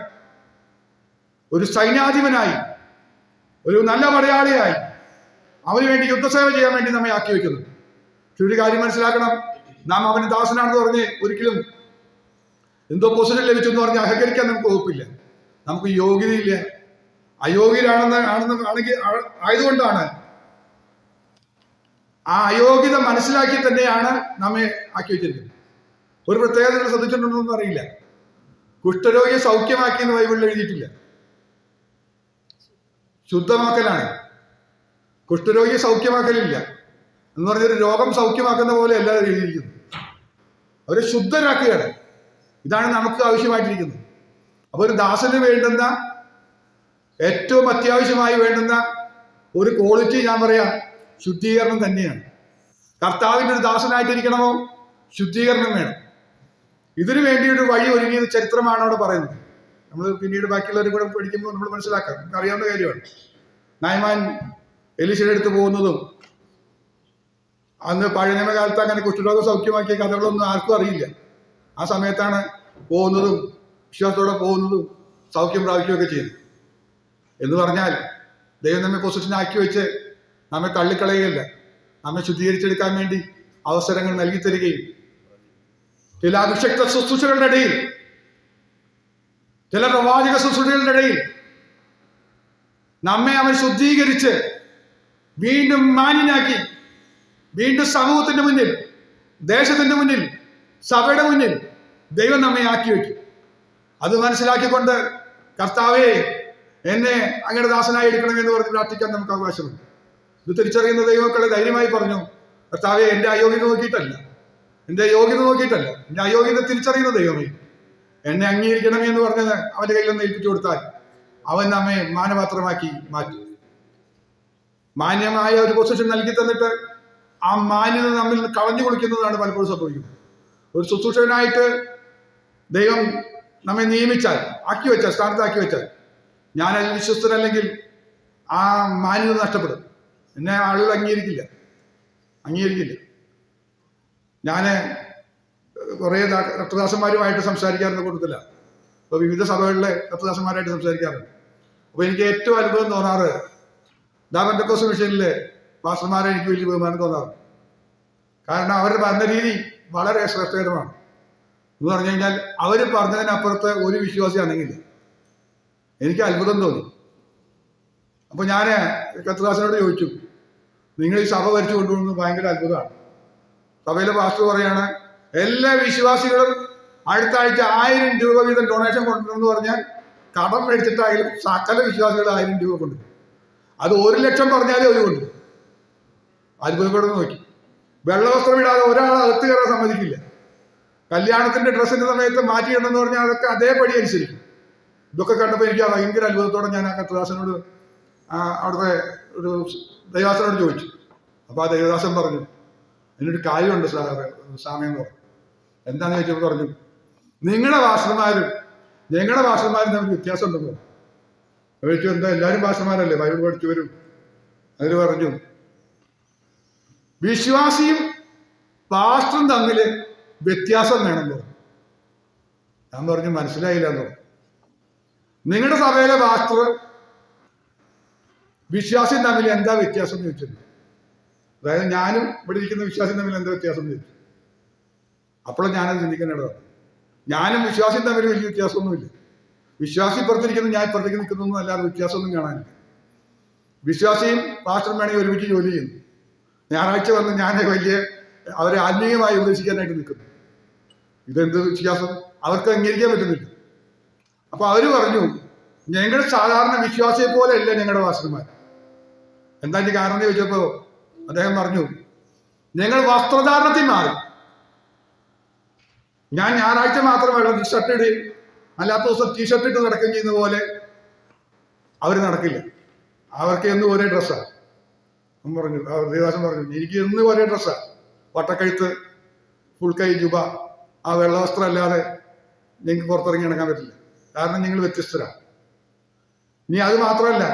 ഒരു സൈന്യാധിപനായി, ഒരു നല്ല പടയാളിയായി അവന് വേണ്ടി യുദ്ധസേവ ചെയ്യാൻ വേണ്ടി നമ്മെ ആക്കി വെക്കുന്നത്. പക്ഷെ ഒരു കാര്യം മനസ്സിലാക്കണം, നാം അവന് ദാസനാണെന്ന് പറഞ്ഞ് ഒരിക്കലും എന്തോ പൊസിഷൻ ലഭിച്ചു എന്ന് പറഞ്ഞ് അഹങ്കരിക്കാൻ നമുക്ക് വകുപ്പില്ല. നമുക്ക് യോഗ്യതയില്ല. ആയതുകൊണ്ടാണ് ആ അയോഗ്യത മനസ്സിലാക്കി തന്നെയാണ് നമ്മെ ആക്കി വെച്ചിരിക്കുന്നത്. ഒരു പ്രത്യേകത നിങ്ങൾ ശ്രദ്ധിച്ചിട്ടുണ്ടോന്നും അറിയില്ല, കുഷ്ഠരോഗിയെ സൗഖ്യമാക്കിയെന്ന് ബൈബിളിൽ എഴുതിയിട്ടില്ല. ശുദ്ധമാക്കലാണ്. കുഷ്ഠരോഗിയെ സൗഖ്യമാക്കലില്ല എന്ന് പറഞ്ഞൊരു രോഗം സൗഖ്യമാക്കുന്ന പോലെ എല്ലാവരും എഴുതിയിരിക്കുന്നു. അവരെ ശുദ്ധരാക്കുകയാണ്. ഇതാണ് നമുക്ക് ആവശ്യമായിട്ടിരിക്കുന്നത്. അപ്പൊ ഒരു ദാസന് വേണ്ടുന്ന ഏറ്റവും അത്യാവശ്യമായി വേണ്ടുന്ന ഒരു ക്വാളിറ്റി ഞാൻ പറയാം, ശുദ്ധീകരണം തന്നെയാണ്. കർത്താവിൻ്റെ ഒരു ദാസനായിട്ടിരിക്കണമോ, ശുദ്ധീകരണം വേണം. ഇതിനു വേണ്ടിയൊരു വഴി ഒരുങ്ങിയത് ചരിത്രമാണ് അവിടെ പറയുന്നത്. നമ്മൾ പിന്നീട് ബാക്കിയുള്ളവരും കൂടെ പഠിക്കുമ്പോൾ നമ്മൾ മനസ്സിലാക്കാം, നമുക്ക് അറിയാവുന്ന കാര്യമാണ്. നായ്മാൻ എലീശയുടെ അടുത്ത് പോകുന്നതും, അന്ന് പഴയ നിയമകാലത്ത് അങ്ങനെ കുഷ്ഠരോഗം സൗഖ്യമാക്കിയ കഥകളൊന്നും ആർക്കും അറിയില്ല. ആ സമയത്താണ് പോകുന്നതും വിശ്വാസത്തോടെ പോകുന്നതും സൗഖ്യം പ്രാപിക്കുകയൊക്കെ ചെയ്തു. എന്ന് പറഞ്ഞാൽ ദൈവം നമ്മെ പൊസിഷനാക്കി വെച്ച് നമ്മെ തള്ളിക്കളയുകയല്ല, നമ്മെ ശുദ്ധീകരിച്ചെടുക്കാൻ വേണ്ടി അവസരങ്ങൾ നൽകി തരികയും ചില അഭിഷക്ത ശുശ്രൂഷകളുടെ ഇടയിൽ, ചില പ്രവാചക ശുശ്രൂഷകളുടെ ഇടയിൽ നമ്മെ അവൻ ശുദ്ധീകരിച്ച് വീണ്ടും മാന്യനാക്കി, വീണ്ടും സമൂഹത്തിന്റെ മുന്നിൽ, ദേശത്തിന്റെ മുന്നിൽ, സഭയുടെ മുന്നിൽ ദൈവം നമ്മെ ആക്കി വയ്ക്കും. അത് മനസ്സിലാക്കിക്കൊണ്ട് കർത്താവേ എന്നെ അങ്ങയുടെ ദാസനായി എടുക്കണമെന്ന് പറഞ്ഞ് പ്രാർത്ഥിക്കാൻ നമുക്ക് അവകാശമുണ്ട്. ഇത് തിരിച്ചറിയുന്ന ദൈവമക്കളെ ധൈര്യമായി പറഞ്ഞു, കർത്താവെ എൻ്റെ അയോഗ്യത നോക്കിയിട്ടല്ല, എൻ്റെ അയോഗ്യത തിരിച്ചറിയുന്ന ദൈവമേ എന്നെ അംഗീകരിക്കണമേ എന്ന് പറഞ്ഞത് അവന്റെ കയ്യിലൊന്ന് ഏൽപ്പിച്ചു കൊടുത്താൽ അവൻ നമ്മെ മാനപാത്രമാക്കി മാറ്റും. മാന്യമായ ഒരു പൊസിഷൻ നൽകി തന്നിട്ട് ആ മാന്യത നമ്മിൽ കളഞ്ഞു കുളിക്കുന്നതാണ് പലപ്പോഴും സംഭവിക്കുന്നത്. ഒരു ശുശ്രൂഷകനായിട്ട് ദൈവം നമ്മെ നിയമിച്ചാൽ, ആക്കി വെച്ചാൽ, സ്ഥാനത്താക്കി വെച്ചാൽ, ഞാൻ അതിൽ വിശ്വസ്തനല്ലെങ്കിൽ ആ മാന്യത നഷ്ടപ്പെടും. എന്നെ ആളുകൾ അംഗീകരിക്കില്ല. ഞാൻ കുറേ കർത്തദാസന്മാരുമായിട്ട് സംസാരിക്കാറുണ്ട് കൂട്ടത്തില്ല. അപ്പോൾ വിവിധ സഭകളിലെ കർത്തദാസന്മാരായിട്ട് സംസാരിക്കാറുണ്ട്. അപ്പോൾ എനിക്ക് ഏറ്റവും അത്ഭുതം തോന്നാറ് പെന്തക്കോസ്ത് മിഷനിലെ പാസ്റ്റർമാരെ എനിക്ക് വലിയ ബഹുമാനം തോന്നാറുണ്ട്. കാരണം അവരുടെ ഭരണ രീതി വളരെ ശ്രേഷ്ഠകരമാണ്. എന്ന് പറഞ്ഞു കഴിഞ്ഞാൽ അവർ പറഞ്ഞതിനപ്പുറത്ത് ഒരു വിശ്വാസി അനങ്ങില്ല. എനിക്ക് അത്ഭുതം തോന്നി. അപ്പോൾ ഞാൻ കർത്തദാസനോട് ചോദിച്ചു, നിങ്ങൾ ഈ സഭ ഭരിച്ചു കൊണ്ടുപോകുന്നത് ഭയങ്കര അത്ഭുതമാണ്. സഭയിലെ പാസ്റ്റർ പറയാണ്, എല്ലാ വിശ്വാസികളും അടുത്ത ആഴ്ച 1000 രൂപ വീതം ഡൊണേഷൻ കൊണ്ടുവരുമെന്ന് പറഞ്ഞാൽ കടം മേടിച്ചിട്ടായാലും സകല വിശ്വാസികൾ 1000 രൂപ കൊണ്ടുവരും. അത് 1 ലക്ഷം പറഞ്ഞാലേ അവർ കൊണ്ടുവരും. അത്ഭുതപ്പെടുന്നു നോക്കി. വെള്ളവസ്ത്രം ഇടാതെ ഒരാൾ അകത്ത് കയറാൻ സമ്മതിക്കില്ല. കല്യാണത്തിന്റെ ഡ്രസ്സിന്റെ സമയത്ത് മാറ്റിയിടണമെന്ന് പറഞ്ഞാൽ അതൊക്കെ അതേപടി അനുസരിക്കും. ഇതൊക്കെ കണ്ടപ്പോൾ എനിക്ക് ഭയങ്കര അത്ഭുതത്തോടെ ഞാൻ ആ കർത്തദാസനോട്, അവിടുത്തെ ഒരു ദൈവദാസനോട് ചോദിച്ചു. അപ്പോൾ ആ ദൈവദാസൻ പറഞ്ഞു, എന്നൊരു കാര്യമുണ്ട് സാമ്യം പറഞ്ഞു. എന്താണെന്ന് ചോദിച്ചപ്പോൾ പറഞ്ഞു, നിങ്ങളുടെ പാസ്റ്റർമാരും ഞങ്ങളുടെ പാസ്റ്റർമാരും തമ്മിൽ വ്യത്യാസം ഉണ്ടെന്ന് പറഞ്ഞു. ചോദിച്ചു, എന്താ എല്ലാവരും പാസ്റ്റർമാരല്ലേ, ബൈബിൾ പഠിച്ചു വരും. അതിൽ പറഞ്ഞു, വിശ്വാസിയും പാസ്റ്ററും തമ്മിൽ വ്യത്യാസം വേണമെന്ന് പറഞ്ഞു. ഞാൻ പറഞ്ഞു മനസ്സിലായില്ല എന്ന് പറഞ്ഞു. നിങ്ങളുടെ സഭയിലെ പാസ്റ്റർ വിശ്വാസിയും തമ്മിൽ എന്താ വ്യത്യാസം എന്ന് ചോദിച്ചത്. അതായത് ഞാനും ഇവിടെ ഇരിക്കുന്ന വിശ്വാസിയും തമ്മിൽ എന്താ വ്യത്യാസം എന്ന് ചോദിച്ചു. അപ്പോഴും ഞാനത് ചിന്തിക്കേണ്ടതാണ്. ഞാനും വിശ്വാസിയും തമ്മിൽ വലിയ വ്യത്യാസമൊന്നുമില്ല. വിശ്വാസി ഇപ്പുറത്തിരിക്കുന്നു, ഞാൻ ഇപ്പുറത്തേക്ക് നിൽക്കുന്നൊന്നും അല്ലാതെ വ്യത്യാസമൊന്നും കാണാനില്ല. വിശ്വാസിയും പാസ്റ്ററും വേണമെങ്കിൽ ഒരുമിച്ച് ജോലി ചെയ്യുന്നു. ഞായറാഴ്ച വന്ന് ഞാൻ വലിയ അവരെ ആത്മീയമായി ഉപദേശിക്കാനായിട്ട് നിൽക്കുന്നു. ഇതെന്ത് വ്യത്യാസം? അവർക്ക് അംഗീകരിക്കാൻ പറ്റുന്നില്ല. അപ്പൊ അവര് പറഞ്ഞു, ഞങ്ങളുടെ സാധാരണ വിശ്വാസിയെ പോലെ അല്ല ഞങ്ങളുടെ പാസ്റ്റർമാർ. എന്താ എന്റെ കാരണം ചോദിച്ചപ്പോ അദ്ദേഹം പറഞ്ഞു, ഞങ്ങൾ വസ്ത്രധാരണത്തിൽ മാറി. ഞാൻ ഞായറാഴ്ച മാത്രമല്ല ഷർട്ട് ഇടുകയും അല്ലാത്ത ദിവസം ടീഷർട്ട് ഇട്ട് നടക്കുകയും ചെയ്യുന്ന പോലെ അവർ നടക്കില്ല. അവർക്ക് എന്നും ഒരേ ഡ്രസ്സാണ്. പറഞ്ഞു, ദേവദാസൻ പറഞ്ഞു, എനിക്ക് എന്നും ഒരേ ഡ്രസ്സാണ്. വട്ടക്കഴുത്ത്, ഫുൾ കൈ ജുബ, ആ വെള്ളവസ്ത്രം അല്ലാതെ നിങ്ങൾക്ക് പുറത്തിറങ്ങി നടക്കാൻ പറ്റില്ല. കാരണം നിങ്ങൾ വ്യത്യസ്തരാണ്. ഇനി അത് മാത്രമല്ല,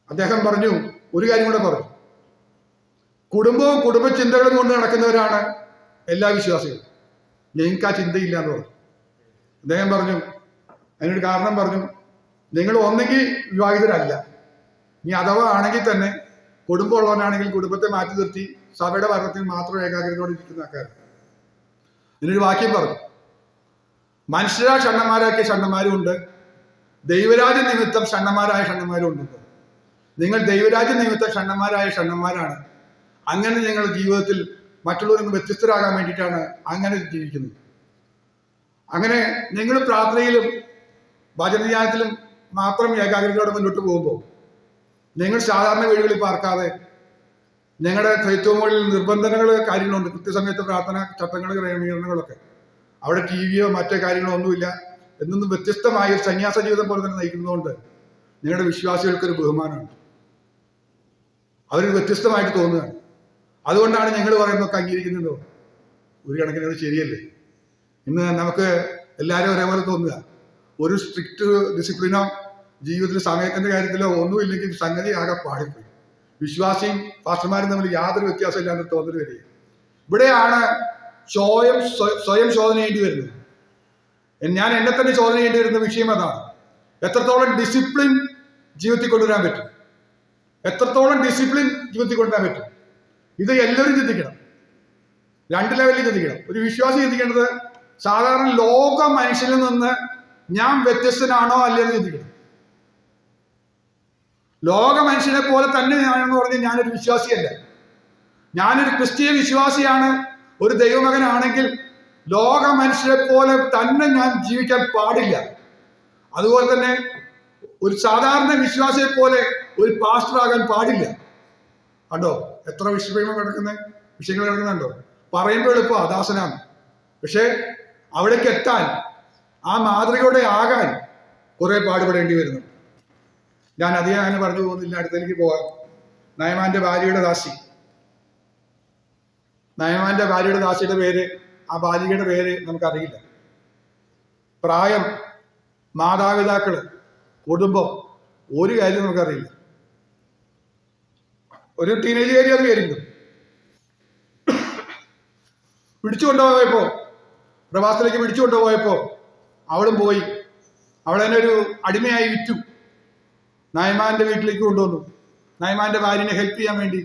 അദ്ദേഹം പറഞ്ഞു ഒരു കാര്യം കൂടെ പറഞ്ഞു, കുടുംബവും കുടുംബചിന്തകളും കൊണ്ട് നടക്കുന്നവരാണ് എല്ലാ വിശ്വാസികളും. ഞങ്ങൾക്ക് ആ ചിന്തയില്ല എന്ന് പറഞ്ഞു. അദ്ദേഹം പറഞ്ഞു, അതിനൊരു കാരണം പറഞ്ഞു, നിങ്ങൾ ഒന്നെങ്കിൽ വിവാഹിതരല്ല, ഇനി അഥവാ ആണെങ്കിൽ തന്നെ കുടുംബമുള്ളവനാണെങ്കിൽ കുടുംബത്തെ മാറ്റി നിർത്തി സഭയുടെ ഭരണത്തിൽ മാത്രം ഏകാഗ്രതയോടെ ഇരിക്കുന്ന ആൾക്കാർ. ഇതിനൊരു വാക്യം പറഞ്ഞു, മനുഷ്യരാ ഷണ്ണന്മാരാക്കിയ ഷണ്ണന്മാരും ഉണ്ട്, ദൈവരാജ്യ നിമിത്തം ഷണ്ണന്മാരായ ഷണ്ണന്മാരും ഉണ്ട്. നിങ്ങൾ ദൈവരാജ്യ നിമിത്തം ഷണ്ണന്മാരായ ഷണ്ണന്മാരാണ്. അങ്ങനെ ഞങ്ങളുടെ ജീവിതത്തിൽ മറ്റുള്ളവരിൽ നിന്ന് വ്യത്യസ്തരാകാൻ വേണ്ടിയിട്ടാണ് അങ്ങനെ ജീവിക്കുന്നത്. അങ്ങനെ നിങ്ങൾ പ്രാർത്ഥനയിലും വചനധ്യാനത്തിലും മാത്രം ഏകാഗ്രതയോടെ മുന്നോട്ട് പോകുമ്പോൾ നിങ്ങൾ സാധാരണ വീടുകളിൽ പാർക്കാതെ ഞങ്ങളുടെ ത്വൈത്വങ്ങളിൽ നിർബന്ധങ്ങൾ കാര്യങ്ങളുണ്ട്. കൃത്യസമയത്ത് പ്രാർത്ഥന ചട്ടങ്ങൾ ക്രമീകരണങ്ങളൊക്കെ. അവിടെ ടി വിയോ മറ്റോ കാര്യങ്ങളോ ഒന്നുമില്ല. എന്നൊന്നും വ്യത്യസ്തമായ ഒരു സന്യാസ ജീവിതം പോലെ തന്നെ നയിക്കുന്നതുകൊണ്ട് നിങ്ങളുടെ വിശ്വാസികൾക്കൊരു ബഹുമാനമുണ്ട്. അവർക്ക് വ്യത്യസ്തമായിട്ട് തോന്നുകയാണ്. അതുകൊണ്ടാണ് ഞങ്ങൾ പറയുന്നതൊക്കെ അംഗീകരിക്കുന്നുണ്ടോ. ഒരു കണക്കിന് അത് ശരിയല്ലേ? ഇന്ന് നമുക്ക് എല്ലാവരും ഒരേപോലെ തോന്നുക. ഒരു സ്ട്രിക്റ്റ് ഡിസിപ്ലിനോ ജീവിതത്തിൽ സമയത്തിന്റെ കാര്യത്തിലോ ഒന്നുമില്ലെങ്കിൽ സംഗതി ആകെ പാടിപ്പോയി. വിശ്വാസിയും പാസ്റ്റർമാരും തമ്മിൽ യാതൊരു വ്യത്യാസമില്ലാന്ന് തോന്നൽ വരിക. ഇവിടെയാണ് സ്വയം ശോധന ചെയ്യേണ്ടി വരുന്നത്. ഞാൻ എന്നെ തന്നെ ചോദന ചെയ്യേണ്ടി വരുന്ന വിഷയം അതാണ്. എത്രത്തോളം ഡിസിപ്ലിൻ ജീവിതത്തിൽ കൊണ്ടുവരാൻ പറ്റും, എത്രത്തോളം ഡിസിപ്ലിൻ ജീവിതത്തിൽ കൊണ്ടുവരാൻ പറ്റും. ഇത് എല്ലാവരും ചിന്തിക്കണം. രണ്ട് ലെവലിൽ ചിന്തിക്കണം. ഒരു വിശ്വാസി ചിന്തിക്കേണ്ടത് സാധാരണ ലോക മനുഷ്യനിൽ നിന്ന് ഞാൻ വ്യത്യസ്തനാണോ അല്ലെന്ന് ചിന്തിക്കണം. ലോക മനുഷ്യനെ പോലെ തന്നെ ഞാനെന്ന് പറഞ്ഞാൽ ഞാനൊരു വിശ്വാസിയല്ല. ഞാനൊരു ക്രിസ്തീയ വിശ്വാസിയാണ്, ഒരു ദൈവമകനാണെങ്കിൽ ലോക മനുഷ്യരെ പോലെ തന്നെ ഞാൻ ജീവിക്കാൻ പാടില്ല. അതുപോലെ തന്നെ ഒരു സാധാരണ വിശ്വാസിയെ പോലെ ഒരു പാസ്റ്റർ ആകാൻ പാടില്ല. കണ്ടോ എത്ര വിഷയങ്ങൾ കിടക്കുന്നുണ്ടോ? പറയുമ്പോൾ എളുപ്പം അദാസനാണ്. പക്ഷെ അവിടേക്ക് എത്താൻ, ആ മാതൃകയോടെ ആകാൻ കുറെ പാടുപെടേണ്ടി വരുന്നു. ഞാൻ അധികം അങ്ങനെ പറഞ്ഞു പോകുന്നില്ല, അടുത്തേക്ക് പോകാം. നയമാന്റെ ഭാര്യയുടെ ദാസി. നയമാന്റെ ഭാര്യയുടെ ദാസിയുടെ പേര്, ആ ബാലികയുടെ പേര് നമുക്കറിയില്ല. പ്രായം, മാതാപിതാക്കള്, കുടുംബം, ഒരു കാര്യം നമുക്കറിയില്ല. ഒരു ടീനേജുകാരി അത് കയറിയിരുന്നു. പിടിച്ചുകൊണ്ടുപോയപ്പോ, പ്രവാസത്തിലേക്ക് പിടിച്ചുകൊണ്ടുപോയപ്പോ അവളും പോയി. അവളെ തന്നെ ഒരു അടിമയായി വിറ്റു. നയമാന്റെ വീട്ടിലേക്ക് കൊണ്ടുവന്നു. നയമാന്റെ ഭാര്യനെ ഹെൽപ്പ് ചെയ്യാൻ വേണ്ടി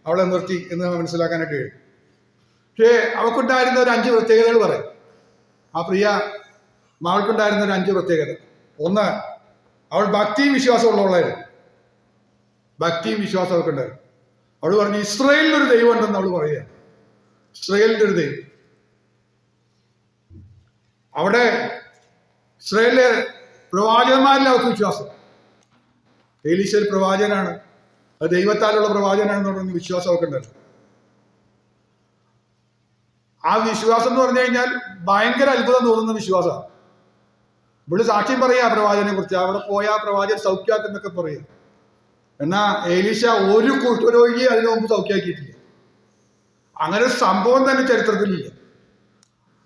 അവളെ നിർത്തി എന്ന് മനസ്സിലാക്കാനായിട്ട് കഴിയും. പക്ഷേ അവൾക്കുണ്ടായിരുന്ന ഒരു 5 പ്രത്യേകതകൾ പറയും. ആ പ്രിയ മകൾക്കുണ്ടായിരുന്ന ഒരു 5 പ്രത്യേകത. ഒന്ന്, അവൾ ഭക്തിയും വിശ്വാസവും ഉള്ളവളായിരുന്നു. ഭക്തിയും വിശ്വാസം അവൾക്കുണ്ടായിരുന്നു. അവൾ പറഞ്ഞു ഇസ്രായേലിനൊരു ദൈവം ഉണ്ടെന്ന് അവൾ പറയുക. ഇസ്രായേലിന്റെ ഒരു ദൈവം. അവിടെ ഇസ്രായേലിലെ പ്രവാചകന്മാരിൽ അവർക്ക് വിശ്വാസം. എലീശ ഒരു പ്രവാചകനാണ്, അത് ദൈവത്താലുള്ള പ്രവാചകനാണെന്ന് പറഞ്ഞ വിശ്വാസം അവർക്ക് ഉണ്ടായിരുന്നു. ആ വിശ്വാസം എന്ന് പറഞ്ഞു കഴിഞ്ഞാൽ ഭയങ്കര അത്ഭുതം തോന്നുന്ന വിശ്വാസമാണ്. ഇവിടെ സാക്ഷ്യം പറയാ പ്രവാചകനെ കുറിച്ച്. അവിടെ പോയാ പ്രവാചകൻ സൗഖ്യാക്കുന്നൊക്കെ പറയുക. എന്നാ എലീശ ഒരു കുഷ്ഠരോഗിയെ അതിനു മുമ്പ് സൗഖ്യമാക്കിയിട്ടില്ല. അങ്ങനെ ഒരു സംഭവം തന്നെ ചരിത്രത്തിലില്ല.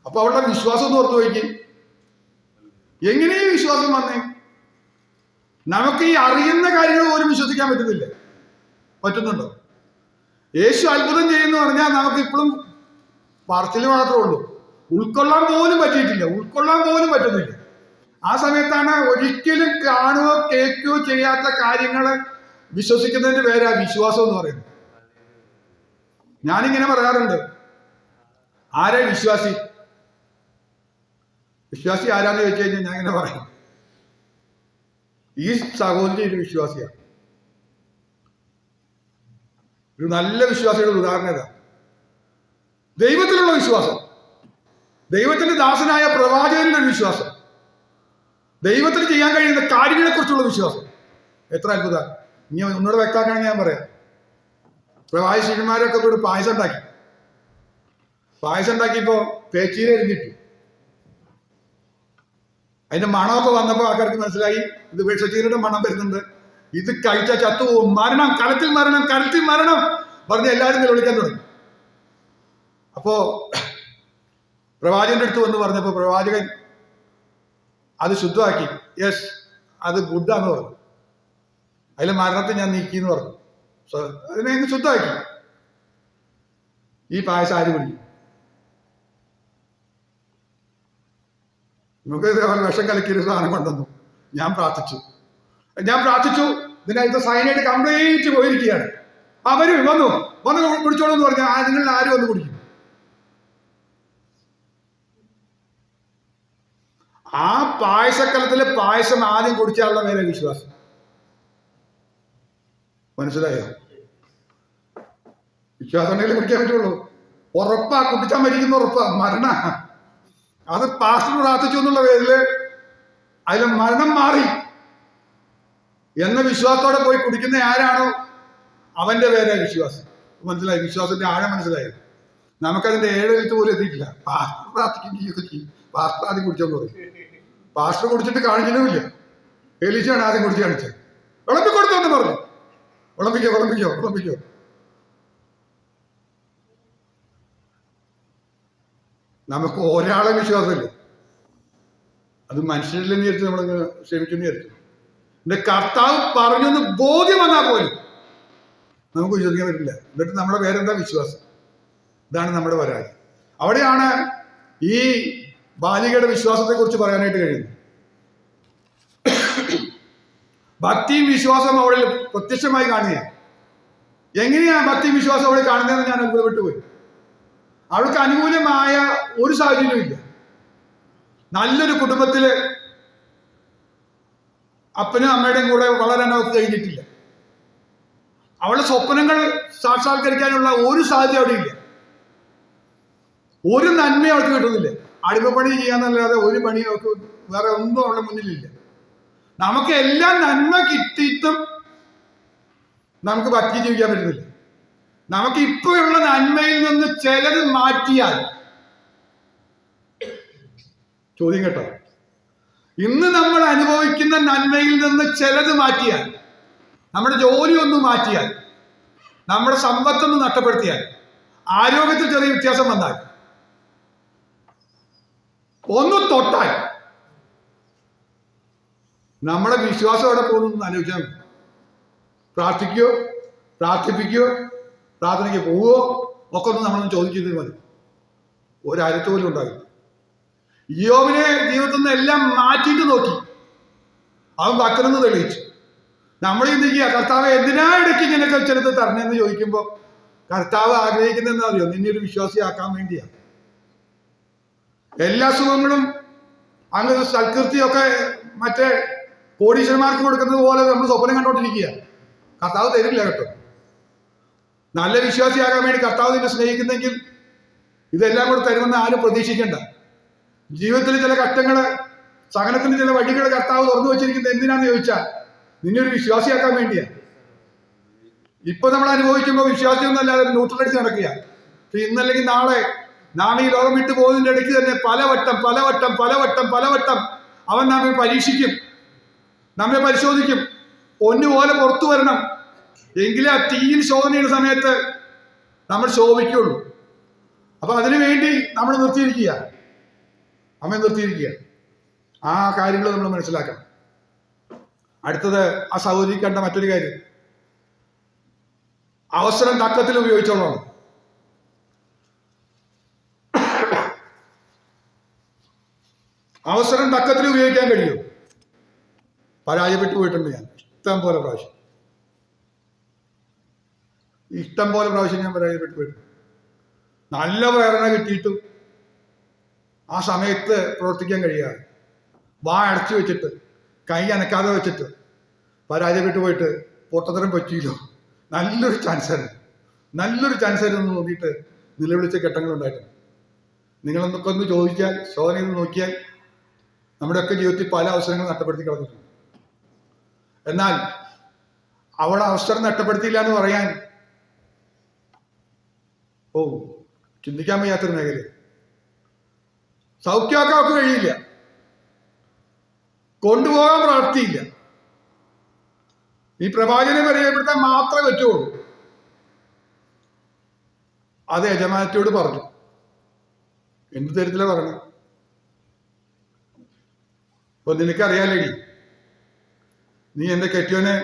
അപ്പൊ അവളുടെ വിശ്വാസം ഒന്ന് ഓർത്തു നോക്കി. എങ്ങനെയും വിശ്വാസം വന്നേ? നമുക്ക് ഈ അറിയുന്ന കാര്യങ്ങൾ പോലും വിശ്വസിക്കാൻ പറ്റുന്നില്ല. പറ്റുന്നുണ്ടോ? യേശു അത്ഭുതം ചെയ്യുന്നു പറഞ്ഞാൽ നമുക്ക് ഇപ്പോഴും പറച്ചിൽ മാത്രമേ ഉള്ളൂ. ഉൾക്കൊള്ളാൻ പോലും പറ്റിയിട്ടില്ല, ഉൾക്കൊള്ളാൻ പോലും പറ്റുന്നില്ല. ആ സമയത്താണ് ഒരിക്കലും കാണുകയോ കേൾക്കുകയോ ചെയ്യാത്ത കാര്യങ്ങള് വിശ്വസിക്കുന്നതിന്റെ പേരാ വിശ്വാസം എന്ന് പറയുന്നത്. ഞാനിങ്ങനെ പറയാറുണ്ട്, ആരാ വിശ്വാസി? വിശ്വാസി ആരാന്ന് ചോദിച്ചു കഴിഞ്ഞാൽ ഞാൻ ഇങ്ങനെ പറയും, ഈ സഹോദരി ഒരു വിശ്വാസിയാണ്. ഒരു നല്ല വിശ്വാസിയുടെ ഉദാഹരണം ഇതാ. ദൈവത്തിലുള്ള വിശ്വാസം, ദൈവത്തിന്റെ ദാസനായ പ്രവാചകന്റെ ഒരു വിശ്വാസം, ദൈവത്തിന് ചെയ്യാൻ കഴിയുന്ന കാര്യങ്ങളെ കുറിച്ചുള്ള വിശ്വാസം. എത്ര അത്ഭുത! ഇനി ഒന്നുകൂടെ വ്യക്തമാക്കുകയാണെങ്കിൽ ഞാൻ പറയാം. പ്രവാചക ശിഷ്യന്മാരൊക്കെ കൂടി പായസം ഉണ്ടാക്കിയപ്പോ പേച്ചീര എരിഞ്ഞിട്ടു. അതിന്റെ മണമൊക്കെ വന്നപ്പോ ആൾക്കാർക്ക് മനസ്സിലായി ഇത് വിഷച്ചീരയുടെ മണം വരുന്നുണ്ട്, ഇത് കഴിച്ചാൽ ചത്തുപോകും, മരണം, കലത്തിൽ മരണം, കലത്തിൽ മരണം പറഞ്ഞ് എല്ലാവരും നിലവിളിക്കാൻ തുടങ്ങി. അപ്പോ പ്രവാചകന്റെ അടുത്ത് വന്ന് പറഞ്ഞപ്പോ പ്രവാചകൻ അത് ശുദ്ധമാക്കി. യെസ്, അത് ഗുഡാന്ന് പറഞ്ഞു. അതിലെ മരണത്തെ ഞാൻ നീക്കി എന്ന് പറഞ്ഞു. അതിനെ ശുദ്ധമാക്കി. ഈ പായസം ആര് കുടിക്കും? നമുക്ക് വിഷം കലക്കിയൊരു സാധനം കൊണ്ടുവന്നു. ഞാൻ പ്രാർത്ഥിച്ചു. ഇതിനകത്ത് സൈനൈഡ് കംപ്ലീറ്റ് പോയിരിക്കുകയാണ്. അവര് വന്നു കുടിച്ചോളൂ എന്ന് പറഞ്ഞു. നിങ്ങൾ ആരും വന്ന് കുടിക്കും. ആ പായസക്കലത്തിലെ പായസം ആദ്യം കുടിച്ചാലുള്ള മേലെ വിശ്വാസം. മനസ്സിലായോ? വിശ്വാസം ഉണ്ടെങ്കിൽ കുടിക്കാൻ പറ്റുള്ളൂ. ഉറപ്പാ, കുടിച്ചാൽ മരിക്കുന്ന ഉറപ്പാ, മരണ. അത് പാസ്റ്റർ പ്രാർത്ഥിച്ചു എന്നുള്ള പേരില് അതിലെ മരണം മാറി എന്ന വിശ്വാസത്തോടെ പോയി കുടിക്കുന്ന ആരാണോ അവന്റെ പേരെ വിശ്വാസം. മനസ്സിലായി? വിശ്വാസത്തിന്റെ ആഴം മനസ്സിലായി. നമുക്കതിന്റെ 7 എഴുത്ത് പോലും എത്തിയിട്ടില്ല. പാസ്റ്റർ പ്രാർത്ഥിക്കുകയൊക്കെ ചെയ്യും. പാസ്റ്റർ ആദ്യം കുടിച്ചോന്ന് പറയും. പാസ്റ്റർ കുടിച്ചിട്ട് കാണിച്ചിട്ടുമില്ല. എലീശയാണ് ആദ്യം കുടിച്ച് കാണിച്ചത്. വിളമ്പിക്കൊടുത്തോന്ന് പറഞ്ഞു. വിളമ്പിക്കോ. നമുക്ക് ഒരാളെ വിശ്വാസമില്ല. അത് മനുഷ്യരിൽ വിചാരിച്ച് നമ്മളങ്ങ് ക്ഷമിക്കുന്നു വിചാരിച്ചു. എന്റെ കർത്താവ് പറഞ്ഞൊന്ന് ബോധ്യം വന്നാൽ പോലും നമുക്ക് വിശ്വസിക്കാൻ പറ്റില്ല. എന്നിട്ട് നമ്മുടെ പേരെന്താ? വിശ്വാസം. ഇതാണ് നമ്മുടെ പരാതി. അവിടെയാണ് ഈ ബാലികയുടെ വിശ്വാസത്തെ കുറിച്ച് പറയാനായിട്ട് കഴിയുന്നത്. ഭക്തിയും വിശ്വാസവും അവളിൽ പ്രത്യക്ഷമായി കാണുകയാണ്. എങ്ങനെയാ ഭക്തിയും വിശ്വാസം അവളെ കാണുന്നതെന്ന് ഞാൻ അത്ഭുതപ്പെട്ടു പോയി. അവൾക്ക് അനുകൂലമായ ഒരു സാഹചര്യമില്ല. നല്ലൊരു കുടുംബത്തില് അപ്പനും അമ്മയുടെയും കൂടെ വളരാൻ അവൾക്ക് കഴിഞ്ഞിട്ടില്ല. അവളുടെ സ്വപ്നങ്ങൾ സാക്ഷാത്കരിക്കാനുള്ള ഒരു സാധ്യത അവിടെ ഇല്ല. ഒരു നന്മയും അവൾക്ക് കിട്ടുന്നില്ല. അടിമപ്പണി ചെയ്യാന്നല്ലാതെ ഒരു പണിയും അവൾക്ക് വേറെ ഒന്നും അവളുടെ മുന്നിലില്ല. നമുക്ക് എല്ലാം നന്മ കിട്ടിയിട്ടും നമുക്ക് ഭക്തി ജീവിക്കാൻ പറ്റുന്നില്ല. നമുക്ക് ഇപ്പോഴുള്ള നന്മയിൽ നിന്ന് ചിലത് മാറ്റിയാൽ, ചോദ്യം കേട്ടോ, ഇന്ന് നമ്മൾ അനുഭവിക്കുന്ന നന്മയിൽ നിന്ന് ചിലത് മാറ്റിയാൽ, നമ്മുടെ ജോലി ഒന്ന് മാറ്റിയാൽ, നമ്മുടെ സമ്പത്തൊന്ന് നഷ്ടപ്പെടുത്തിയാൽ, ആരോഗ്യത്തിൽ ചെറിയ വ്യത്യാസം വന്നാൽ, ഒന്ന് തൊട്ടാൽ നമ്മുടെ വിശ്വാസം എവിടെ പോകുന്നു ആലോചിച്ചാൽ മതി. പ്രാർത്ഥിപ്പിക്കുകയോ പ്രാർത്ഥനയ്ക്ക് പോവുകയോ ഒക്കെ ഒന്ന് നമ്മളൊന്ന് ചോദിക്കുന്നത് മതി. ഒരരത്ത് പോലും ഉണ്ടാകില്ല. യോബിനെ ജീവിതത്തിൽ നിന്ന് എല്ലാം മാറ്റിയിട്ട് നോക്കി, അവൻ ഭക്തനെന്ന് തെളിയിച്ചു. നമ്മൾ ചിന്തിക്കുക, കർത്താവ് എന്തിനാ ഇടയ്ക്ക് ഇങ്ങനെയൊക്കെ ചിലത് തരണമെന്ന് ചോദിക്കുമ്പോൾ കർത്താവ് ആഗ്രഹിക്കുന്നതെന്ന് അറിയോ? നിന്നെ ഒരു വിശ്വാസിയാക്കാൻ വേണ്ടിയാണ്. എല്ലാ സുഖങ്ങളും അങ്ങനെ സൽകൃതിയൊക്കെ മറ്റേ കോടീശ്വരന്മാർക്ക് കൊടുക്കുന്നത് പോലെ നമ്മൾ സ്വപ്നം കണ്ടോണ്ടിരിക്കുക. കർത്താവ് തരില്ല കേട്ടോ. നല്ല വിശ്വാസിയാകാൻ വേണ്ടി കർത്താവ് നിന്നെ സ്നേഹിക്കുന്നെങ്കിൽ ഇതെല്ലാം കൂടെ തരുമെന്ന് ആരും പ്രതീക്ഷിക്കണ്ട. ജീവിതത്തിൽ ചില കഷ്ടങ്ങള്, സഹനത്തിന് ചില വഴികൾ കർത്താവ് തുറന്നു വെച്ചിരിക്കുന്നത് എന്തിനാന്ന് ചോദിച്ചാൽ നിന്നെ ഒരു വിശ്വാസിയാക്കാൻ വേണ്ടിയാ. ഇപ്പൊ നമ്മൾ അനുഭവിക്കുമ്പോൾ വിശ്വാസിയൊന്നും അല്ലാതെ ന്യൂട്രലടിച്ച് നടക്കുക. ഇന്നല്ലെങ്കിൽ നാളെ നാം ഈ ലോകം വിട്ടു പോകുന്നതിന്റെ ഇടയ്ക്ക് തന്നെ പലവട്ടം അവൻ നമ്മെ പരീക്ഷിക്കും, നമ്മെ പരിശോധിക്കും. പൊന്നുപോലെ പുറത്തു വരണം. എങ്കിലേ ആ തീയിൽ ശോധനയുടെ സമയത്ത് നമ്മൾ ശോഭിക്കുള്ളൂ. അപ്പൊ അതിനു വേണ്ടി നമ്മൾ നിർത്തിയിരിക്കുക. ആ കാര്യങ്ങൾ നമ്മൾ മനസ്സിലാക്കണം. അടുത്തത് ആ സഹോദരി കണ്ട മറ്റൊരു കാര്യം, അവസരം തക്കത്തിൽ ഉപയോഗിച്ചോളാം. അവസരം തക്കത്തിൽ ഉപയോഗിക്കാൻ കഴിയും. പരാജയപ്പെട്ടു പോയിട്ടുണ്ട് ഞാൻ ഇഷ്ടം പോലെ പ്രാവശ്യം ഞാൻ പരാജയപ്പെട്ടു പോയിട്ടുണ്ട്. നല്ല പ്രേരണ കിട്ടിയിട്ടും ആ സമയത്ത് പ്രവർത്തിക്കാൻ കഴിയാതെ വാ അടച്ചു വെച്ചിട്ട് കൈ അനക്കാതെ വെച്ചിട്ട് പരാജയപ്പെട്ടു പോയിട്ട് പൊട്ടത്തരം പറ്റിയില്ലോ, നല്ലൊരു ചാൻസായിരുന്നു നോക്കിയിട്ട് നിലവിളിച്ച ഘട്ടങ്ങൾ ഉണ്ടായിട്ടുണ്ട്. നിങ്ങളൊന്നൊക്കെ ഒന്ന് ചോദിച്ചാൽ, ശോധന ചെയ്ത് നോക്കിയാൽ നമ്മുടെയൊക്കെ ജീവിതത്തിൽ പല അവസരങ്ങളും നഷ്ടപ്പെടുത്തി കളഞ്ഞിട്ടുണ്ട്. എന്നാൽ അവളെ അവസരം നഷ്ടപ്പെടുത്തിയില്ല എന്ന് പറയാൻ ചിന്തിക്കാൻ വയ്യാത്തൊരു മേഖല. സൗഖ്യമാക്കാൻ അവർക്ക് കഴിയില്ല, കൊണ്ടുപോകാൻ പ്രാപ്തിയില്ല. ഈ പ്രവാചകനെ പരിചയപ്പെടുത്താൻ മാത്രമേ പറ്റുള്ളൂ. അത് യജമാനത്തോട് പറഞ്ഞു. എന്ത് തരത്തിലാ പറഞ്ഞു? അപ്പൊ നിനക്കറിയാലേടി, നീ എന്റെ കെട്ടിയോനെ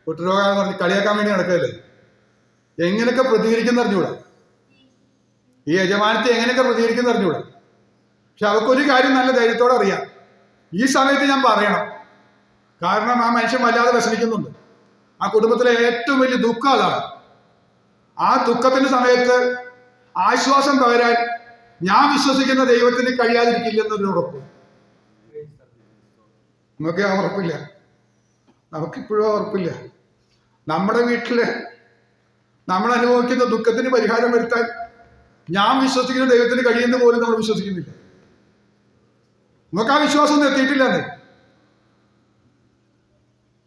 കുട്ടരോഗാന്ന് പറഞ്ഞ് കളിയാക്കാൻ വേണ്ടി നടക്കല്ലേ. എങ്ങനെയൊക്കെ പ്രതികരിക്കുന്ന അറിഞ്ഞൂടാ. ഈ യജമാനത്തെ എങ്ങനെയൊക്കെ പ്രതികരിക്കുന്ന അറിഞ്ഞൂടാ. പക്ഷെ അവർക്കൊരു കാര്യം നല്ല ധൈര്യത്തോടെ അറിയാം. ഈ സമയത്ത് ഞാൻ പറയണം. കാരണം ആ മനുഷ്യൻ വല്ലാതെ വ്യസനിക്കുന്നുണ്ട്. ആ കുടുംബത്തിലെ ഏറ്റവും വലിയ ദുഃഖം അതാണ്. ആ ദുഃഖത്തിന്റെ സമയത്ത് ആശ്വാസം പകരാൻ ഞാൻ വിശ്വസിക്കുന്ന ദൈവത്തിന് കഴിയാതിരിക്കില്ലെന്നൊരു ഉറപ്പ്. നമുക്ക് ആ ഉറപ്പില്ല. നമുക്കിപ്പോഴും ഉറപ്പില്ല. നമ്മുടെ വീട്ടില് നമ്മൾ അനുഭവിക്കുന്ന ദുഃഖത്തിന് പരിഹാരം വരുത്താൻ ഞാൻ വിശ്വസിക്കുന്ന ദൈവത്തിന് കഴിയുന്ന പോലും നമ്മൾ വിശ്വസിക്കുന്നില്ല. നമുക്ക് ആ വിശ്വാസം ഒന്നും എത്തിയിട്ടില്ലെന്നേ.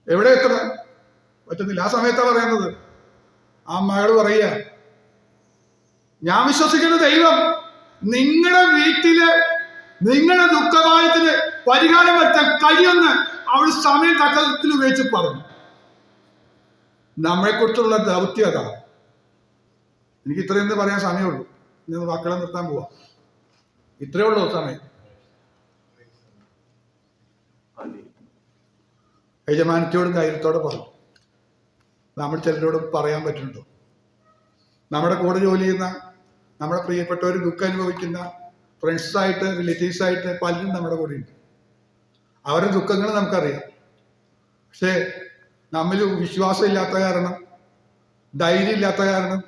എവിടെ എത്തണം പറ്റുന്നില്ല. ആ സമയത്താണ് പറയുന്നത്, ആ മകള് പറയുക, ഞാൻ വിശ്വസിക്കുന്ന ദൈവം നിങ്ങളുടെ വീട്ടില് നിങ്ങളുടെ ദുഃഖഭാരത്തിന് പരിഹാരം വരുത്താൻ കഴിയുമെന്ന് അവൾ സമയം തക്കത്തിൽ ഉപയോഗിച്ച് പറഞ്ഞു. നമ്മളെക്കുറിച്ചുള്ള ദൗത്യം അതാണ്. എനിക്ക് ഇത്രയെന്ന് പറയാൻ സമയമുള്ളൂ. ഞാൻ വാക്കുകളെ നിർത്താൻ പോവാ. ഇത്രയേ ഉള്ളൂ സമയം. യജമാനത്തിയോടും ധൈര്യത്തോടെ പറഞ്ഞു. നമ്മൾ ചിലരോടും പറയാൻ പറ്റുന്നുണ്ടോ? നമ്മുടെ കൂടെ ജോലി ചെയ്യുന്ന, നമ്മുടെ പ്രിയപ്പെട്ടവർ ദുഃഖം അനുഭവിക്കുന്ന ഫ്രണ്ട്സായിട്ട്, റിലേറ്റീവ്സായിട്ട് പലരും നമ്മുടെ കൂടെ ഉണ്ട്. അവരുടെ ദുഃഖങ്ങൾ നമുക്കറിയാം. പക്ഷേ നമ്മിൽ വിശ്വാസം ഇല്ലാത്ത കാരണം, ധൈര്യം ഇല്ലാത്ത കാരണം,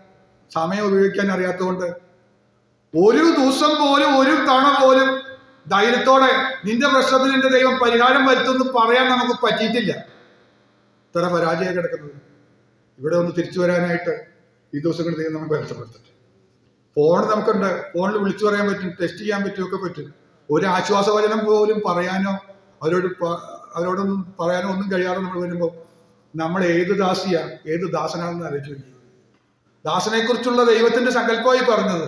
സമയം ഉപയോഗിക്കാൻ അറിയാത്തതുകൊണ്ട് ഒരു ദിവസം പോലും, ഒരു തവണ പോലും ധൈര്യത്തോടെ നിന്റെ പ്രശ്നത്തിന് എന്റെ ദൈവം പരിഹാരം വരുത്തുമെന്ന് പറയാൻ നമുക്ക് പറ്റിയിട്ടില്ല. ഇത്ര പരാജയം കിടക്കുന്നത്. ഇവിടെ ഒന്ന് തിരിച്ചു വരാനായിട്ട് ഈ ദിവസങ്ങളിൽ ദൈവം നമുക്ക് ബലപ്പെടുത്തട്ടെ. ഫോൺ നമുക്കുണ്ട്, ഫോണിൽ വിളിച്ചു പറയാൻ പറ്റും, ടെസ്റ്റ് ചെയ്യാൻ പറ്റും, ഒക്കെ പറ്റും. ഒരു ആശ്വാസവചനം പോലും പറയാനോ അവരോടൊന്നും പറയാനോ ഒന്നും കഴിയാതെ നമ്മൾ വരുമ്പോൾ നമ്മൾ ഏത് ദാസിയാ, ഏത് ദാസനാണെന്ന് ആലോചിച്ചു. ദാസനെ കുറിച്ചുള്ള ദൈവത്തിന്റെ സങ്കല്പമായി പറഞ്ഞത്,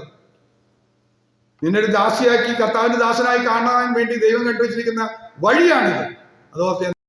നിന്നൊരു ദാസിയാക്കി കർത്താവിന്റെ ദാസനായി കാണാൻ വേണ്ടി ദൈവം കണ്ടുവച്ചിരിക്കുന്ന വഴിയാണിത്. അതോർത്ത്